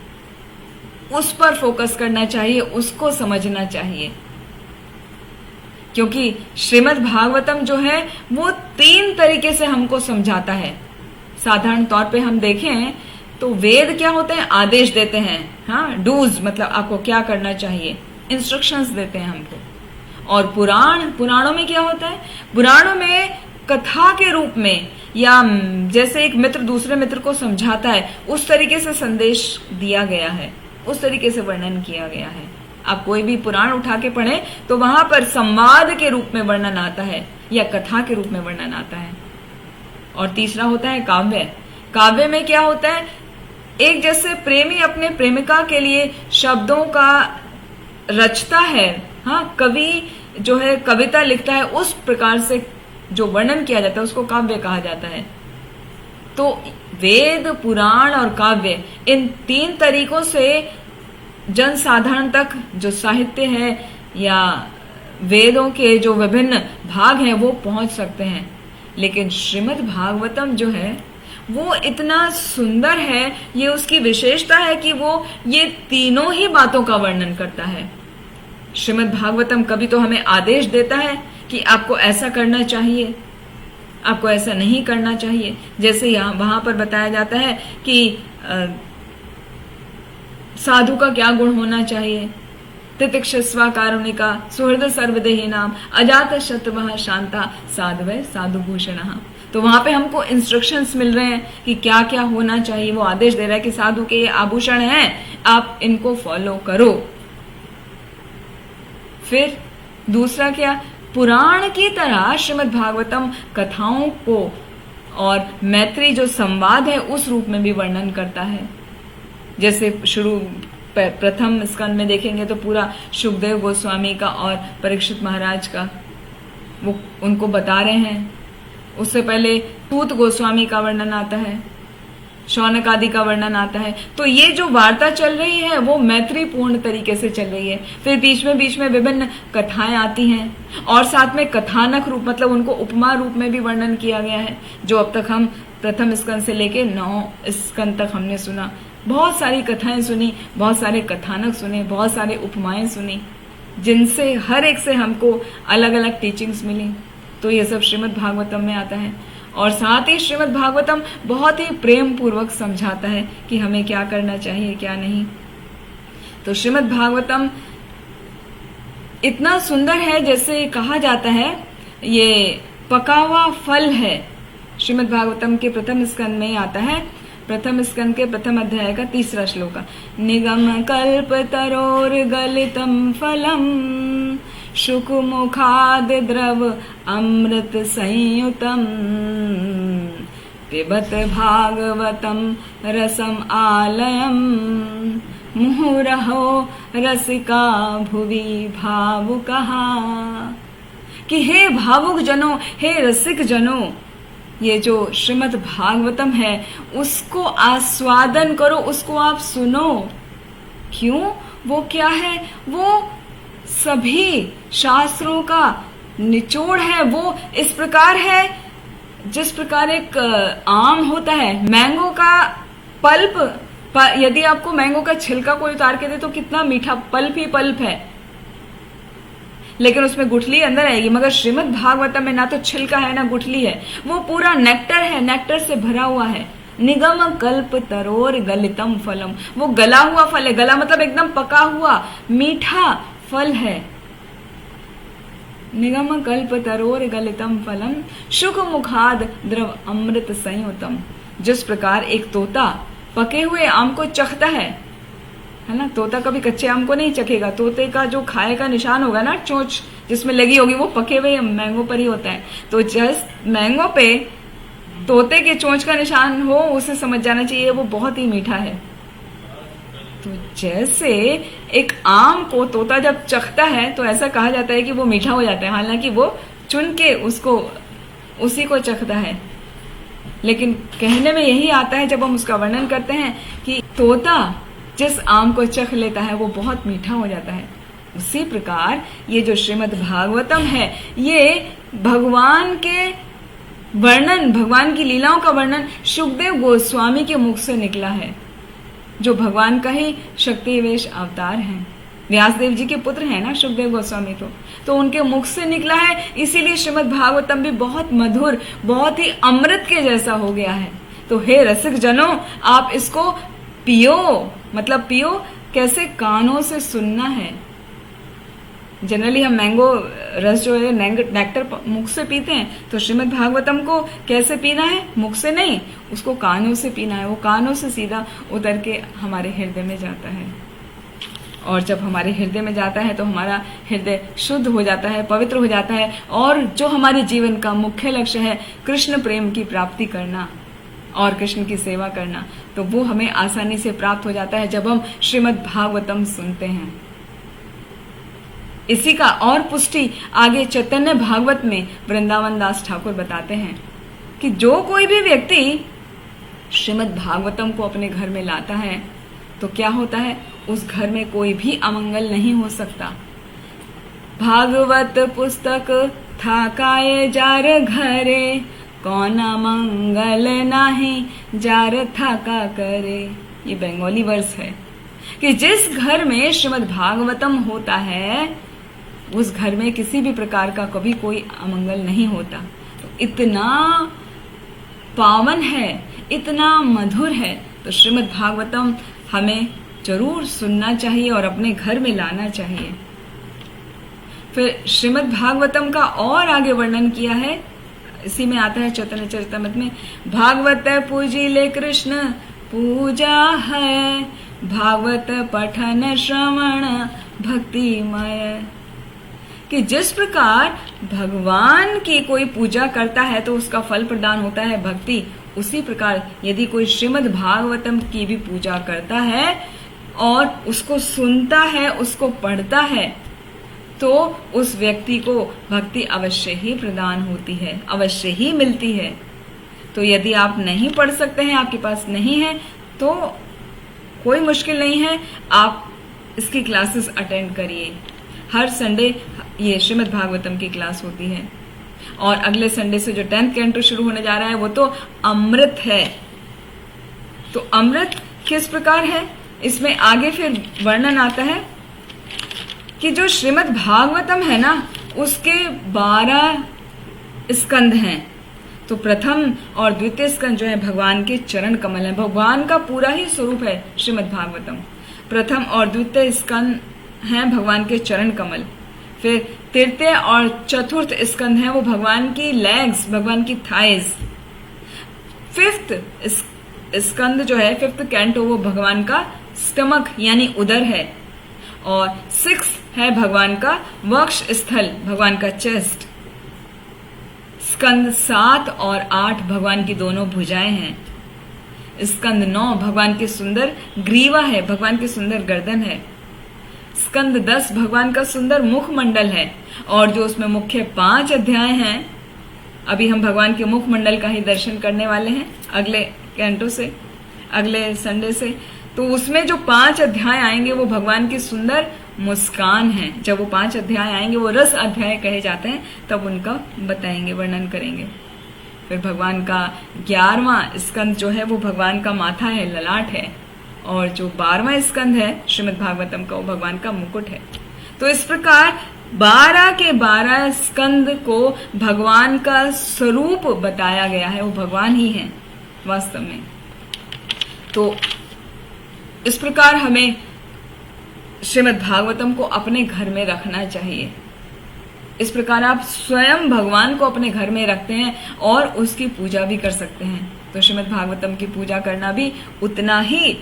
उस पर फोकस करना चाहिए, उसको समझना चाहिए। क्योंकि श्रीमद् भागवतम जो है वो 3 तरीके से हमको समझाता है। साधारण तौर पे हम देखें तो वेद क्या होते हैं, आदेश देते हैं, हाँ, डूज, मतलब आपको क्या करना चाहिए, इंस्ट्रक्शंस देते हैं हमको। और पुराणों में क्या होता है, पुराणों में कथा के रूप में, या जैसे एक मित्र दूसरे मित्र को समझाता है, उस तरीके से संदेश दिया गया है, उस तरीके से वर्णन किया गया है। आप कोई भी पुराण उठा के पढ़ें तो वहां पर संवाद के रूप में वर्णन आता है या कथा के रूप में वर्णन आता है। और तीसरा होता है काव्य। काव्य में क्या होता है, एक जैसे प्रेमी अपने प्रेमिका के लिए शब्दों का रचता है, हाँ, कवि जो है कविता लिखता है, उस प्रकार से जो वर्णन किया जाता है उसको काव्य कहा जाता है। तो वेद, पुराण और काव्य, इन 3 तरीकों से जन साधारण तक जो साहित्य है या वेदों के जो विभिन्न भाग हैं वो पहुंच सकते हैं। लेकिन श्रीमद् भागवतम जो है वो इतना सुंदर है, ये उसकी विशेषता है कि वो ये तीनों ही बातों का वर्णन करता है। श्रीमद् भागवतम कभी तो हमें आदेश देता है कि आपको ऐसा करना चाहिए, आपको ऐसा नहीं करना चाहिए। जैसे यहाँ वहां पर बताया जाता है कि साधु का क्या गुण होना चाहिए, तितिक्षस्वा कारुणिका सुहृद सर्वदेही नाम अजात शत्रवः शांता साधवः साधुभूषणः। तो वहां पे हमको इंस्ट्रक्शंस मिल रहे हैं कि क्या क्या होना चाहिए। वो आदेश दे रहा है कि साधु के ये आभूषण हैं, आप इनको फॉलो करो। फिर दूसरा क्या, पुराण की तरह श्रीमद् भागवतम कथाओं को और मैत्री जो संवाद है उस रूप में भी वर्णन करता है। जैसे प्रथम स्कंद में देखेंगे तो पूरा सुखदेव गोस्वामी का और परीक्षित महाराज का वो उनको बता रहे हैं। उससे पहले सूत गोस्वामी का वर्णन आता है, शौनक आदि का वर्णन आता है। तो ये जो वार्ता चल रही है वो मैत्रीपूर्ण तरीके से चल रही है। फिर बीच में विभिन्न कथाएं आती हैं और साथ में कथानक रूप, मतलब उनको उपमा रूप में भी वर्णन किया गया है, जो अब तक हम प्रथम स्कंद से लेके 9 स्कंद तक हमने सुना। बहुत सारी कथाएं सुनी, बहुत सारे कथानक सुने, बहुत सारे उपमाएं सुनी, जिनसे हर एक से हमको अलग अलग टीचिंग्स मिली। तो ये सब श्रीमद् भागवतम में आता है। और साथ ही श्रीमद् भागवतम बहुत ही प्रेम पूर्वक समझाता है कि हमें क्या करना चाहिए, क्या नहीं। तो श्रीमद् भागवतम इतना सुंदर है, जैसे कहा जाता है ये पका हुआ फल है। श्रीमद् भागवतम के प्रथम स्कंद में आता है, प्रथम स्कंद के प्रथम अध्याय का 3रा श्लोक, निगम कल्प तरोर गलितम फलम शुकमुखाद द्रव अमृत संयुतम पिबत भागवतम रसम आलयम मुहुरहो रसिका भुवि भावुकहा। कि हे भावुक जनों, हे रसिक जनों, ये जो श्रीमद् भागवतम है उसको आस्वादन करो, उसको आप सुनो। क्यों? वो क्या है? वो सभी शास्त्रों का निचोड़ है। वो इस प्रकार है जिस प्रकार एक आम होता है, मैंगो का पल्प, यदि आपको मैंगो का छिलका कोई उतार के दे तो कितना मीठा, पल्प ही पल्प है, लेकिन उसमें गुठली अंदर आएगी। मगर श्रीमद् भागवतम में ना तो छिलका है ना गुठली है, वो पूरा नेक्टर है, नेक्टर से भरा हुआ है। निगम कल्प तरोर गलितम फलम, वो गला हुआ फल है। गला मतलब एकदम पका हुआ मीठा फल है। निगम कल्प तरोर गलितम फलम शुक मुखाद द्रव अमृत संयुतम। जिस प्रकार एक तोता पके हुए आम को चखता है ना, तोता कभी कच्चे आम को नहीं चखेगा। तोते का जो खाए का निशान होगा ना, चोंच जिसमें लगी होगी, वो पके हुए मैंगो पर ही होता है। तो जस्ट मैंगो पे तोते के चोंच का निशान हो, उसे समझ जाना चाहिए वो बहुत ही मीठा है। तो जैसे एक आम को तोता जब चखता है तो ऐसा कहा जाता है कि वो मीठा हो जाता है, हालांकि वो चुन के उसको उसी को चखता है। लेकिन कहने में यही आता है जब हम उसका वर्णन करते हैं कि तोता जिस आम को चख लेता है वो बहुत मीठा हो जाता है। उसी प्रकार ये जो श्रीमद् भागवतम है, ये भगवान के वर्णन, भगवान की लीलाओं का वर्णन शुकदेव गोस्वामी के मुख से निकला है, जो भगवान का ही शक्तिवेश अवतार हैं। व्यासदेव जी के पुत्र हैं ना शुकदेव गोस्वामी, तो उनके मुख से निकला है। इसीलिए श्रीमद् भागवतम भी बहुत मधुर, बहुत ही अमृत के जैसा हो गया है। तो हे रसिक जनों, आप इसको पियो। मतलब पियो कैसे? कानों से सुनना है। जनरली हम मैंगो रस जो है नेक्टर मुख से पीते हैं, तो श्रीमद् भागवतम को कैसे पीना है? मुख से नहीं, उसको कानों से पीना है। वो कानों से सीधा उतर के हमारे हृदय में जाता है, और जब हमारे हृदय में जाता है तो हमारा हृदय शुद्ध हो जाता है, पवित्र हो जाता है। और जो हमारे जीवन का मुख्य लक्ष्य है कृष्ण प्रेम की प्राप्ति करना और कृष्ण की सेवा करना, तो वो हमें आसानी से प्राप्त हो जाता है जब हम श्रीमद् भागवतम सुनते हैं। इसी का और पुष्टि आगे चैतन्य भागवत में वृंदावन दास ठाकुर बताते हैं कि जो कोई भी व्यक्ति श्रीमद् भागवतम को अपने घर में लाता है तो क्या होता है? उस घर में कोई भी अमंगल नहीं हो सकता। भागवत पुस्तक था काय जार घरे, कौन मंगल नाही जार था का करे। ये बंगाली वर्स है कि जिस घर में श्रीमद् भागवतम होता है उस घर में किसी भी प्रकार का कभी कोई अमंगल नहीं होता। तो इतना पावन है, इतना मधुर है, तो श्रीमद् भागवतम हमें जरूर सुनना चाहिए और अपने घर में लाना चाहिए। फिर श्रीमद् भागवतम का और आगे वर्णन किया है, इसी में आता है चैतन्य चरितामृत में, भागवत पूजिले कृष्ण पूजा है, भागवत पठन श्रवण भक्तिमय। कि जिस प्रकार भगवान की कोई पूजा करता है तो उसका फल प्रदान होता है भक्ति, उसी प्रकार यदि कोई श्रीमद् भागवतम की भी पूजा करता है और उसको सुनता है, उसको पढ़ता है, तो उस व्यक्ति को भक्ति अवश्य ही प्रदान होती है, अवश्य ही मिलती है। तो यदि आप नहीं पढ़ सकते हैं, आपके पास नहीं है, तो कोई मुश्किल नहीं है, आप इसकी क्लासेस अटेंड करिए। हर संडे ये श्रीमद् भागवतम की क्लास होती है, और अगले संडे से जो 10th कैंटो शुरू होने जा रहा है वो तो अमृत है। तो अमृत किस प्रकार है, इसमें आगे फिर वर्णन आता है कि जो श्रीमद् भागवतम है ना, उसके 12 स्कंद हैं। तो प्रथम और द्वितीय स्कंद जो है भगवान के चरण कमल है, भगवान का पूरा ही स्वरूप है श्रीमद् भागवतम। प्रथम और द्वितीय स्कंद हैं भगवान के चरण कमल। फिर तृतीय और चतुर्थ स्कंद है वो भगवान की लेग्स, भगवान की थाइज। 5th स्कंद जो है, 5th कैंटो, वो भगवान का स्टमक यानी उदर है। और 6th है भगवान का वक्ष स्थल, भगवान का चेस्ट। स्कंद 7 और 8 भगवान की दोनों भुजाएं हैं। स्कंद 9 भगवान की सुंदर ग्रीवा है, भगवान की सुंदर गर्दन है। स्कंद 10 भगवान का सुंदर मुखमंडल है। और जो उसमें मुख्य 5 अध्याय हैं, अभी हम भगवान के मुखमंडल का ही दर्शन करने वाले हैं अगले कैंटो से, अगले संडे से। तो उसमें जो 5 अध्याय आएंगे वो भगवान की सुंदर मुस्कान है। जब वो 5 अध्याय आएंगे, वो रस अध्याय कहे जाते हैं, तब उनका बताएंगे, वर्णन करेंगे। फिर भगवान का 11वां स्कंद जो है वो भगवान का माथा है, ललाट है। और जो 12वां स्कंद है श्रीमद् भागवतम का, वो भगवान का मुकुट है। तो इस प्रकार 12 के 12 स्कंद को भगवान का स्वरूप बताया गया है, वो भगवान ही है वास्तव में। तो इस प्रकार हमें श्रीमद् भागवतम को अपने घर में रखना चाहिए। इस प्रकार आप स्वयं भगवान को अपने घर में रखते हैं और उसकी पूजा भी कर सकते हैं। तो श्रीमद् भागवतम की पूजा करना भी उतना ही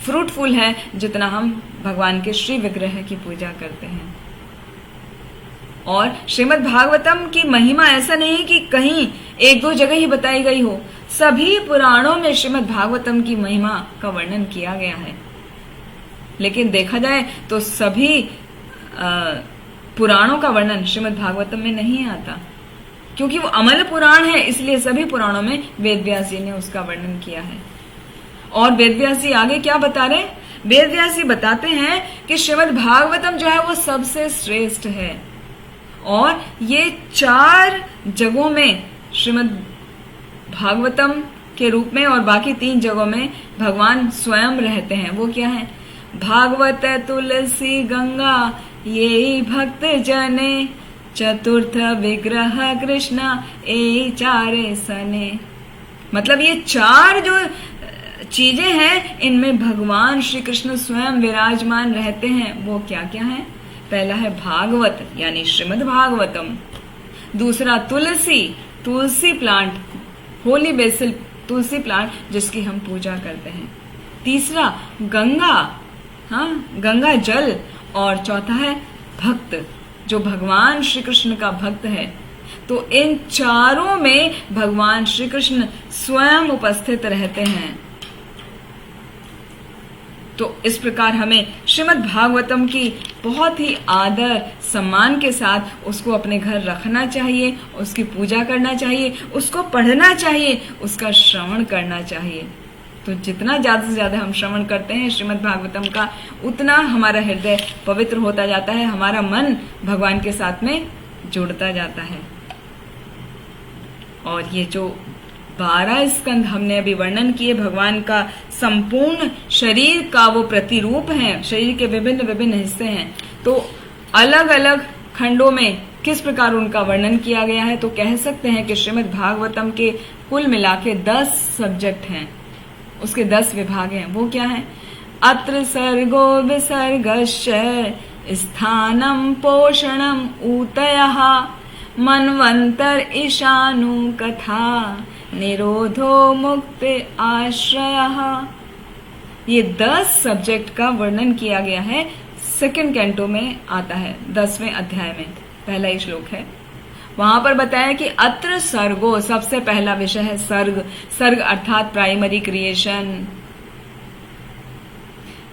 फ्रूटफुल है जितना हम भगवान के श्री विग्रह की पूजा करते हैं। और श्रीमद् भागवतम की महिमा ऐसा नहीं है कि कहीं 1-2 जगह ही बताई गई हो, सभी पुराणों में श्रीमद् भागवतम की महिमा का वर्णन किया गया है। लेकिन देखा जाए तो सभी पुराणों का वर्णन श्रीमद् भागवतम में नहीं आता, क्योंकि वो अमल पुराण है, इसलिए सभी पुराणों में वेदव्यास जी ने उसका वर्णन किया है। और वेदव्यास जी आगे क्या बता रहे हैं? वेदव्यास जी बताते हैं कि श्रीमद् भागवतम जो है वो सबसे श्रेष्ठ है। और ये 4 जगहों में श्रीमद् भागवतम के रूप में और बाकी 3 जगहों में भगवान स्वयं रहते हैं। वो क्या है? भागवत तुलसी गंगा ये भक्त जने, चतुर्थ विग्रह कृष्ण ए 4 सने। मतलब ये 4 जो चीजें हैं, इनमें भगवान श्री कृष्ण स्वयं विराजमान रहते हैं। वो क्या क्या है? पहला है भागवत यानी श्रीमद् भागवतम। दूसरा तुलसी प्लांट, होली बेसिल तुलसी प्लांट, जिसकी हम पूजा करते हैं। तीसरा गंगा, गंगा जल। और चौथा है भक्त, जो भगवान श्री कृष्ण का भक्त है। तो इन 4 में भगवान श्री कृष्ण स्वयं उपस्थित रहते हैं। तो इस प्रकार हमें श्रीमद् भागवतम की बहुत ही आदर सम्मान के साथ उसको अपने घर रखना चाहिए, उसकी पूजा करना चाहिए, उसको पढ़ना चाहिए, उसका श्रवण करना चाहिए। तो जितना ज्यादा से ज्यादा हम श्रवण करते हैं श्रीमद् भागवतम का, उतना हमारा हृदय पवित्र होता जाता है, हमारा मन भगवान के साथ में जुड़ता जाता है। और ये जो 12 स्कंद हमने अभी वर्णन किए, भगवान का संपूर्ण शरीर का वो प्रतिरूप है, शरीर के विभिन्न विभिन्न हिस्से हैं। तो अलग अलग खंडों में किस प्रकार उनका वर्णन किया गया है, तो कह सकते हैं कि श्रीमद् भागवतम के कुल मिला के 10 सब्जेक्ट हैं, उसके 10 विभाग हैं। वो क्या है? अत्र सर्गो विसर्गस्य स्थानम पोषणम ऊतयः मन्वंतर ईशानु कथा निरोधो मुक्ति आश्रयः। ये 10 सब्जेक्ट का वर्णन किया गया है, 2nd कैंटो में आता है, 10वें अध्याय में पहला ही श्लोक है। वहां पर बताया कि अत्र सर्गो, सबसे पहला विषय है सर्ग। सर्ग अर्थात प्राइमरी क्रिएशन।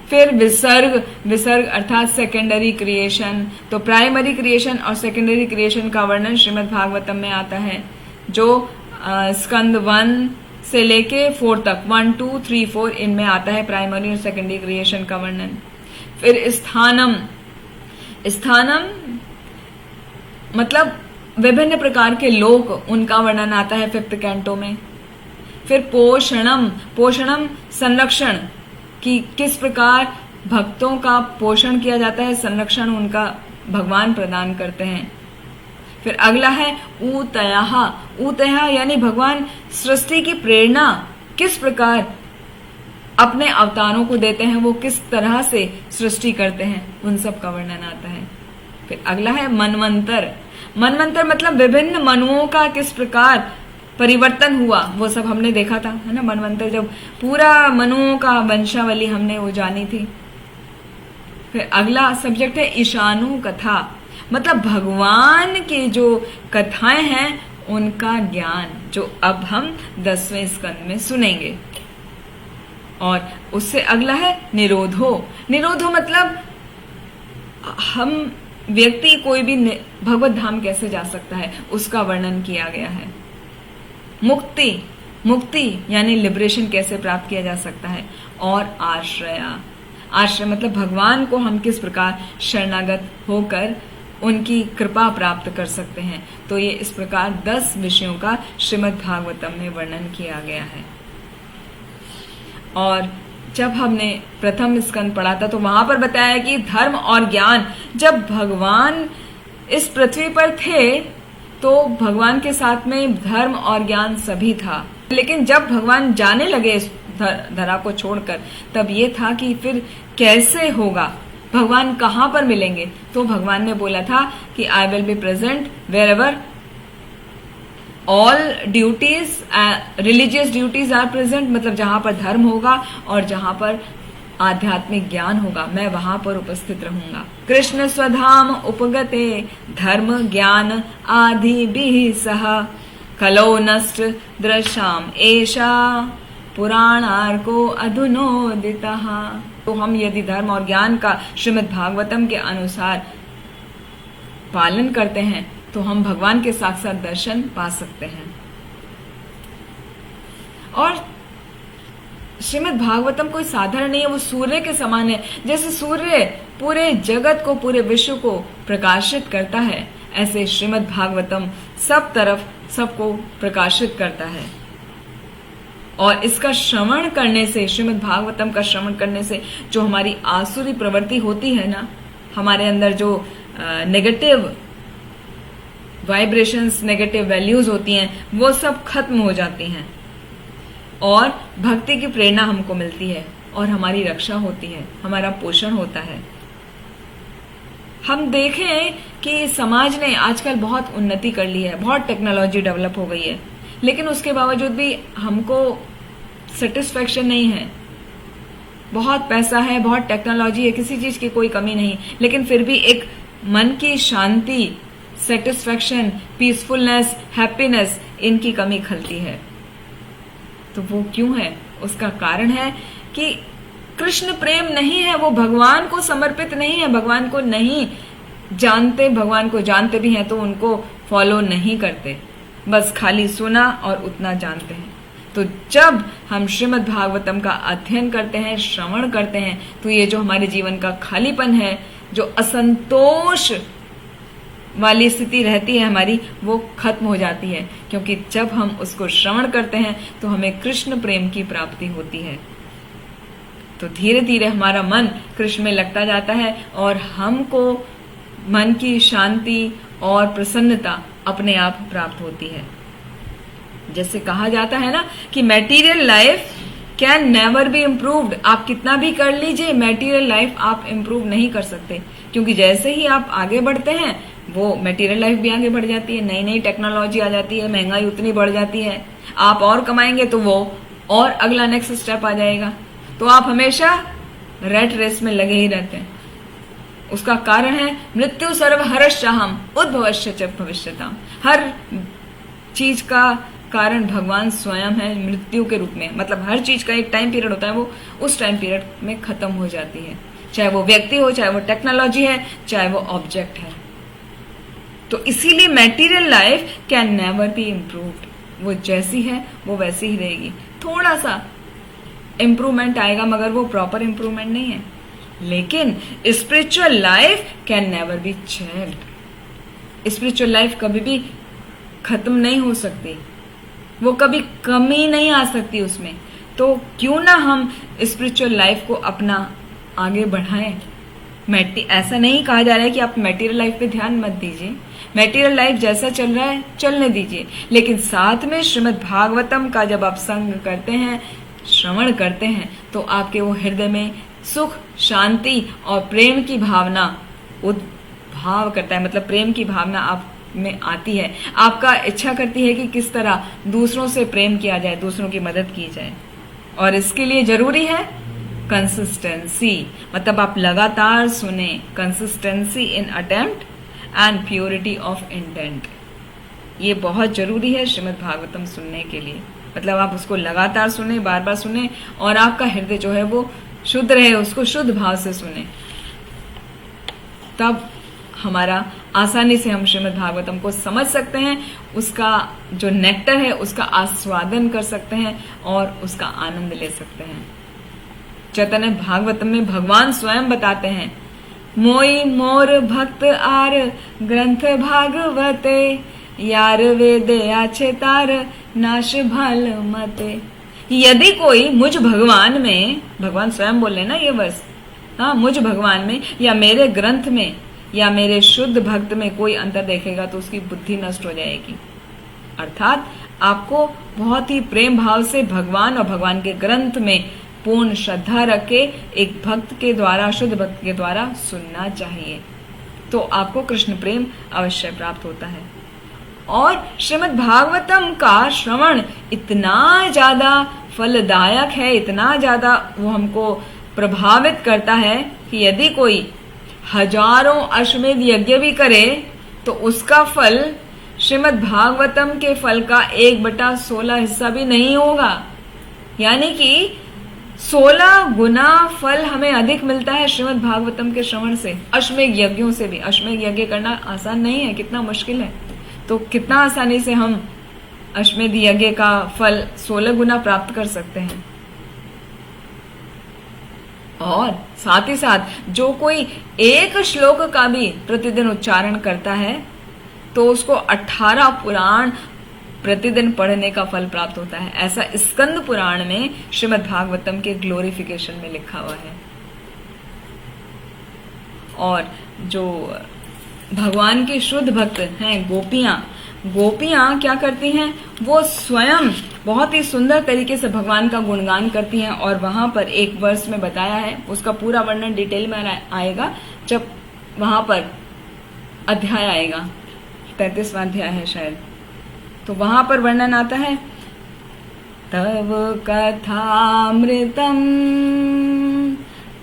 फिर विसर्ग अर्थात सेकेंडरी क्रिएशन। तो प्राइमरी क्रिएशन और सेकेंडरी क्रिएशन का वर्णन श्रीमद् भागवतम में आता है, जो स्कंद 1 से लेके 4 तक, 1, 2, 3, 4 इनमें आता है प्राइमरी और सेकेंडरी क्रिएशन का वर्णन। फिर स्थानम मतलब विभिन्न प्रकार के लोक, उनका वर्णन आता है 5th कैंटो में। फिर पोषणम संरक्षण, कि किस प्रकार भक्तों का पोषण किया जाता है, संरक्षण उनका भगवान प्रदान करते हैं। फिर अगला है ऊतयः यानी भगवान सृष्टि की प्रेरणा किस प्रकार अपने अवतारों को देते हैं, वो किस तरह से सृष्टि करते हैं, उन सब का वर्णन आता है। फिर अगला है मनवंतर मतलब विभिन्न मनुओं का किस प्रकार परिवर्तन हुआ, वो सब हमने देखा था, है ना। मनवंतर जब पूरा मनुओं का वंशावली हमने वो जानी थी। फिर अगला सब्जेक्ट है ईशानु कथा, मतलब भगवान की जो कथाएं हैं उनका ज्ञान, जो अब हम 10वें स्कंद में सुनेंगे। और उससे अगला है निरोधो। निरोधो मतलब हम व्यक्ति कोई भी भगवत धाम कैसे जा सकता है उसका वर्णन किया गया है। मुक्ति, मुक्ति यानी लिबरेशन कैसे प्राप्त किया जा सकता है। और आश्रया, आश्रय मतलब भगवान को हम किस प्रकार शरणागत होकर उनकी कृपा प्राप्त कर सकते हैं। तो ये इस प्रकार 10 विषयों का श्रीमद् भागवतम में वर्णन किया गया है। और जब हमने प्रथम स्कंद पढ़ा था तो वहां पर बताया कि धर्म और ज्ञान, जब भगवान इस पृथ्वी पर थे तो भगवान के साथ में धर्म और ज्ञान सभी था, लेकिन जब भगवान जाने लगे इस धरा को छोड़कर तब ये था कि फिर कैसे होगा, भगवान कहाँ पर मिलेंगे। तो भगवान ने बोला था कि I will be present wherever all duties, religious duties are present, मतलब जहां पर धर्म होगा और जहां पर आध्यात्मिक ज्ञान होगा मैं वहां पर उपस्थित रहूंगा। कृष्ण स्वधाम उपगते धर्म ज्ञान आदि भी सह कलो नष्ट दृशाम एषा पुराणार्को अधुनोदितः। तो हम यदि धर्म और ज्ञान का श्रीमद् भागवतम के अनुसार पालन करते हैं तो हम भगवान के साथ साथ दर्शन पा सकते हैं। और श्रीमद् भागवतम कोई साधारण नहीं है, वो सूर्य के समान है। जैसे सूर्य पूरे जगत को, पूरे विश्व को प्रकाशित करता है, ऐसे श्रीमद् भागवतम सब तरफ सबको प्रकाशित करता है। और इसका श्रवण करने से, श्रीमद् भागवतम का श्रवण करने से जो हमारी आसुरी प्रवृत्ति होती है ना, हमारे अंदर जो नेगेटिव वाइब्रेशंस, नेगेटिव वैल्यूज होती हैं, वो सब खत्म हो जाती हैं और भक्ति की प्रेरणा हमको मिलती है और हमारी रक्षा होती है, हमारा पोषण होता है। हम देखें कि समाज ने आजकल बहुत उन्नति कर ली है, बहुत टेक्नोलॉजी डेवलप हो गई है, लेकिन उसके बावजूद भी हमको सेटिस्फेक्शन नहीं है। बहुत पैसा है, बहुत टेक्नोलॉजी है, किसी चीज की कोई कमी नहीं, लेकिन फिर भी एक मन की शांति, सेटिस्फेक्शन, पीसफुलनेस, हैप्पीनेस, इनकी कमी खलती है। तो वो क्यों है? उसका कारण है कि कृष्ण प्रेम नहीं है, वो भगवान को समर्पित नहीं है, भगवान को नहीं जानते, भगवान को जानते भी हैं तो उनको फॉलो नहीं करते, बस खाली सुना और उतना जानते हैं। तो जब हम श्रीमद् भागवतम का अध्ययन करते हैं, श्रवण करते हैं, तो ये जो हमारे जीवन का खालीपन है, जो असंतोष वाली स्थिति रहती है हमारी, वो खत्म हो जाती है, क्योंकि जब हम उसको श्रवण करते हैं तो हमें कृष्ण प्रेम की प्राप्ति होती है। तो धीरे धीरे हमारा मन कृष्ण में लगता जाता है और हमको मन की शांति और प्रसन्नता अपने आप प्राप्त होती है। जैसे कहा जाता है ना कि material life can never be improved. आप कितना भी कर लीजिए, मटेरियल लाइफ आप इम्प्रूव नहीं कर सकते, क्योंकि जैसे ही आप आगे बढ़ते हैं वो मटेरियल लाइफ भी आगे बढ़ जाती है, नई नई टेक्नोलॉजी आ जाती है, महंगाई उतनी बढ़ जाती है, आप और कमाएंगे तो वो और अगला नेक्स्ट स्टेप आ जाएगा। तो आप हमेशा रेट रेस में लगे ही रहते हैं। उसका कारण है मृत्यु सर्वहरश्चाहम उद्भवश्च च भविष्यताम। हर चीज का कारण भगवान स्वयं है मृत्यु के रूप में, मतलब हर चीज का एक टाइम पीरियड होता है, वो उस टाइम पीरियड में खत्म हो जाती है, चाहे वो व्यक्ति हो, चाहे वो टेक्नोलॉजी है, चाहे वो ऑब्जेक्ट है। तो इसीलिए material life can never be improved. वो जैसी है वो वैसी ही रहेगी, थोड़ा सा इम्प्रूवमेंट आएगा मगर वो प्रॉपर इम्प्रूवमेंट नहीं है। लेकिन spiritual life can never be changed. Spiritual life कभी भी खत्म नहीं हो सकती, वो कभी कमी नहीं आ सकती उसमें। तो क्यों ना हम स्पिरिचुअल लाइफ को अपना आगे बढ़ाएं। ऐसा नहीं कहा जा रहा है कि आप मटेरियल लाइफ पे ध्यान मत दीजिए, मटेरियल लाइफ जैसा चल रहा है चलने दीजिए, लेकिन साथ में श्रीमद् भागवतम का जब आप संग करते हैं, श्रवण करते हैं, तो आपके वो हृदय में सुख, शांति और प्रेम की भावना उद्भाव करता है, मतलब प्रेम की भावना आप में आती है। आपका इच्छा करती है कि किस तरह दूसरों से प्रेम किया जाए, दूसरों की मदद की जाए, और इसके लिए जरूरी है कंसिस्टेंसी, मतलब आप लगातार सुने, consistency in attempt and purity of intent. ये बहुत जरूरी है श्रीमद् भागवतम सुनने के लिए। मतलब आप उसको लगातार सुने, बार बार सुने, और आपका हृदय जो है वो शुद्ध रहे, उसको शुद्ध भाव से सुने, तब हमारा आसानी से हम श्रीमद् भागवतम को समझ सकते हैं, उसका जो नेक्टर है उसका आस्वादन कर सकते हैं और उसका आनंद ले सकते हैं। चैतन्य भागवतम में भगवान स्वयं बताते हैं, मोई मोर भक्त आर ग्रंथ भागवते, यार वेदे आछे तार नाश भाल मते। यदि कोई मुझ भगवान में, भगवान स्वयं बोल रहे ना ये वर्ष, हाँ, मुझ भगवान में या मेरे ग्रंथ में या मेरे शुद्ध भक्त में कोई अंतर देखेगा तो उसकी बुद्धि नष्ट हो जाएगी। अर्थात आपको बहुत ही प्रेम भाव से भगवान और भगवान के ग्रंथ में पूर्ण श्रद्धा रख के एक भक्त के द्वारा, शुद्ध भक्त के द्वारा सुनना चाहिए, तो आपको कृष्ण प्रेम अवश्य प्राप्त होता है। और श्रीमद् भागवतम का श्रवण इतना ज्यादा फलदायक है, इतना ज्यादा वो हमको प्रभावित करता है कि यदि कोई हजारों अश्वमेध यज्ञ भी करे तो उसका फल श्रीमद् भागवतम के फल का 1/16 हिस्सा भी नहीं होगा। यानी कि 16 गुना फल हमें अधिक मिलता है श्रीमद् भागवतम के श्रवण से, अश्वमेध यज्ञों से भी। अश्वमेध यज्ञ करना आसान नहीं है, कितना मुश्किल है, तो कितना आसानी से हम अश्वमेध यज्ञ का फल 16 गुना प्राप्त कर सकते हैं। और साथ ही साथ जो कोई एक श्लोक का भी प्रतिदिन उच्चारण करता है तो उसको 18 पुराण प्रतिदिन पढ़ने का फल प्राप्त होता है। ऐसा स्कंद पुराण में श्रीमद् भागवतम के ग्लोरिफिकेशन में लिखा हुआ है। और जो भगवान के शुद्ध भक्त हैं गोपियां क्या करती हैं, वो स्वयं बहुत ही सुंदर तरीके से भगवान का गुणगान करती हैं। और वहां पर एक वर्ष में बताया है, उसका पूरा वर्णन डिटेल में आएगा जब वहां पर अध्याय आएगा, 33वां अध्याय है शायद, तो वहां पर वर्णन आता है, तव कथामृतम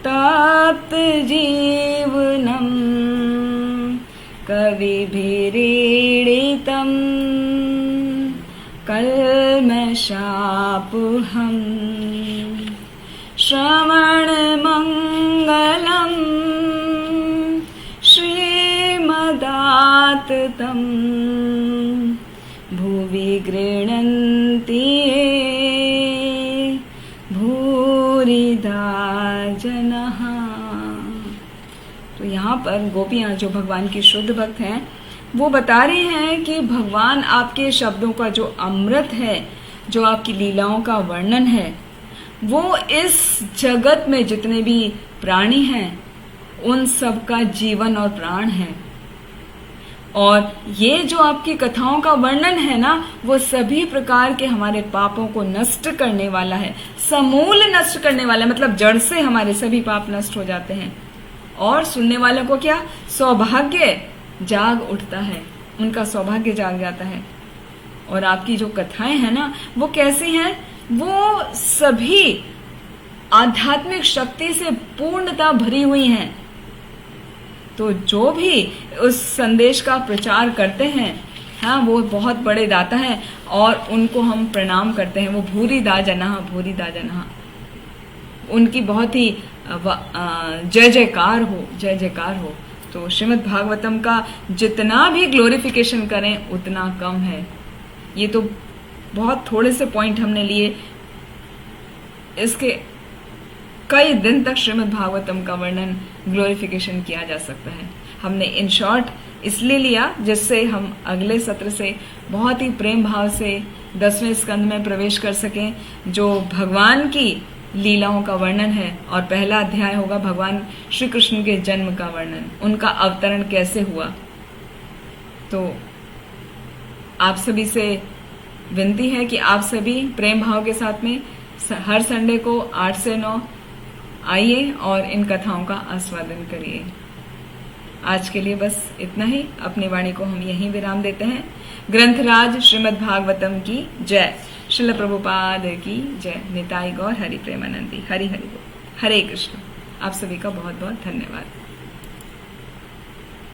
तप्त जीवनम कविभिरीडितम् कल्मषापहम् श्रवणमङ्गलम् श्रीमदाततं भुवि गृह्णन्ति ये भूरिदा जनः। तो यहाँ पर गोपियां जो भगवान की शुद्ध भक्त हैं वो बता रही हैं कि भगवान आपके शब्दों का जो अमृत है, जो आपकी लीलाओं का वर्णन है, वो इस जगत में जितने भी प्राणी हैं उन सब का जीवन और प्राण है। और ये जो आपकी कथाओं का वर्णन है ना, वो सभी प्रकार के हमारे पापों को नष्ट करने वाला है, समूल नष्ट करने वाला है। मतलब जड़ से हमारे सभी पाप नष्ट हो जाते हैं। और सुनने वालों को क्या सौभाग्य जाग उठता है, उनका सौभाग्य जाग जाता है। और आपकी जो कथाएं हैं ना, वो कैसी हैं, वो सभी आध्यात्मिक शक्ति से पूर्णता भरी हुई हैं। तो जो भी उस संदेश का प्रचार करते हैं, हाँ, वो बहुत बड़े दाता हैं और उनको हम प्रणाम करते हैं। वो भूरी दा जनः, भूरी दा जनः, उनकी बहुत ही जय जयकार हो, जय जयकार हो। तो श्रीमद् भागवतम का जितना भी ग्लोरिफिकेशन करें उतना कम है। ये तो बहुत थोड़े से पॉइंट हमने लिए, इसके कई दिन तक श्रीमद् भागवतम का वर्णन, ग्लोरिफिकेशन किया जा सकता है। हमने इन शॉर्ट इसलिए लिया जिससे हम अगले सत्र से बहुत ही प्रेम भाव से 10वें स्कंद में प्रवेश कर सकें, जो भगवान की लीलाओं का वर्णन है। और पहला अध्याय होगा भगवान श्री कृष्ण के जन्म का वर्णन, उनका अवतरण कैसे हुआ। तो आप सभी से विनती है कि आप सभी प्रेम भाव के साथ में हर संडे को 8 से 9 आइए और इन कथाओं का आस्वादन करिए। आज के लिए बस इतना ही। अपनी वाणी को हम यहीं विराम देते हैं। ग्रंथराज श्रीमद् भागवतम की जय। श्रील प्रभुपाद की जय। निताई गौर हरि प्रेमानंदी। हरि हरि बोल। हरे कृष्ण। आप सभी का बहुत बहुत धन्यवाद।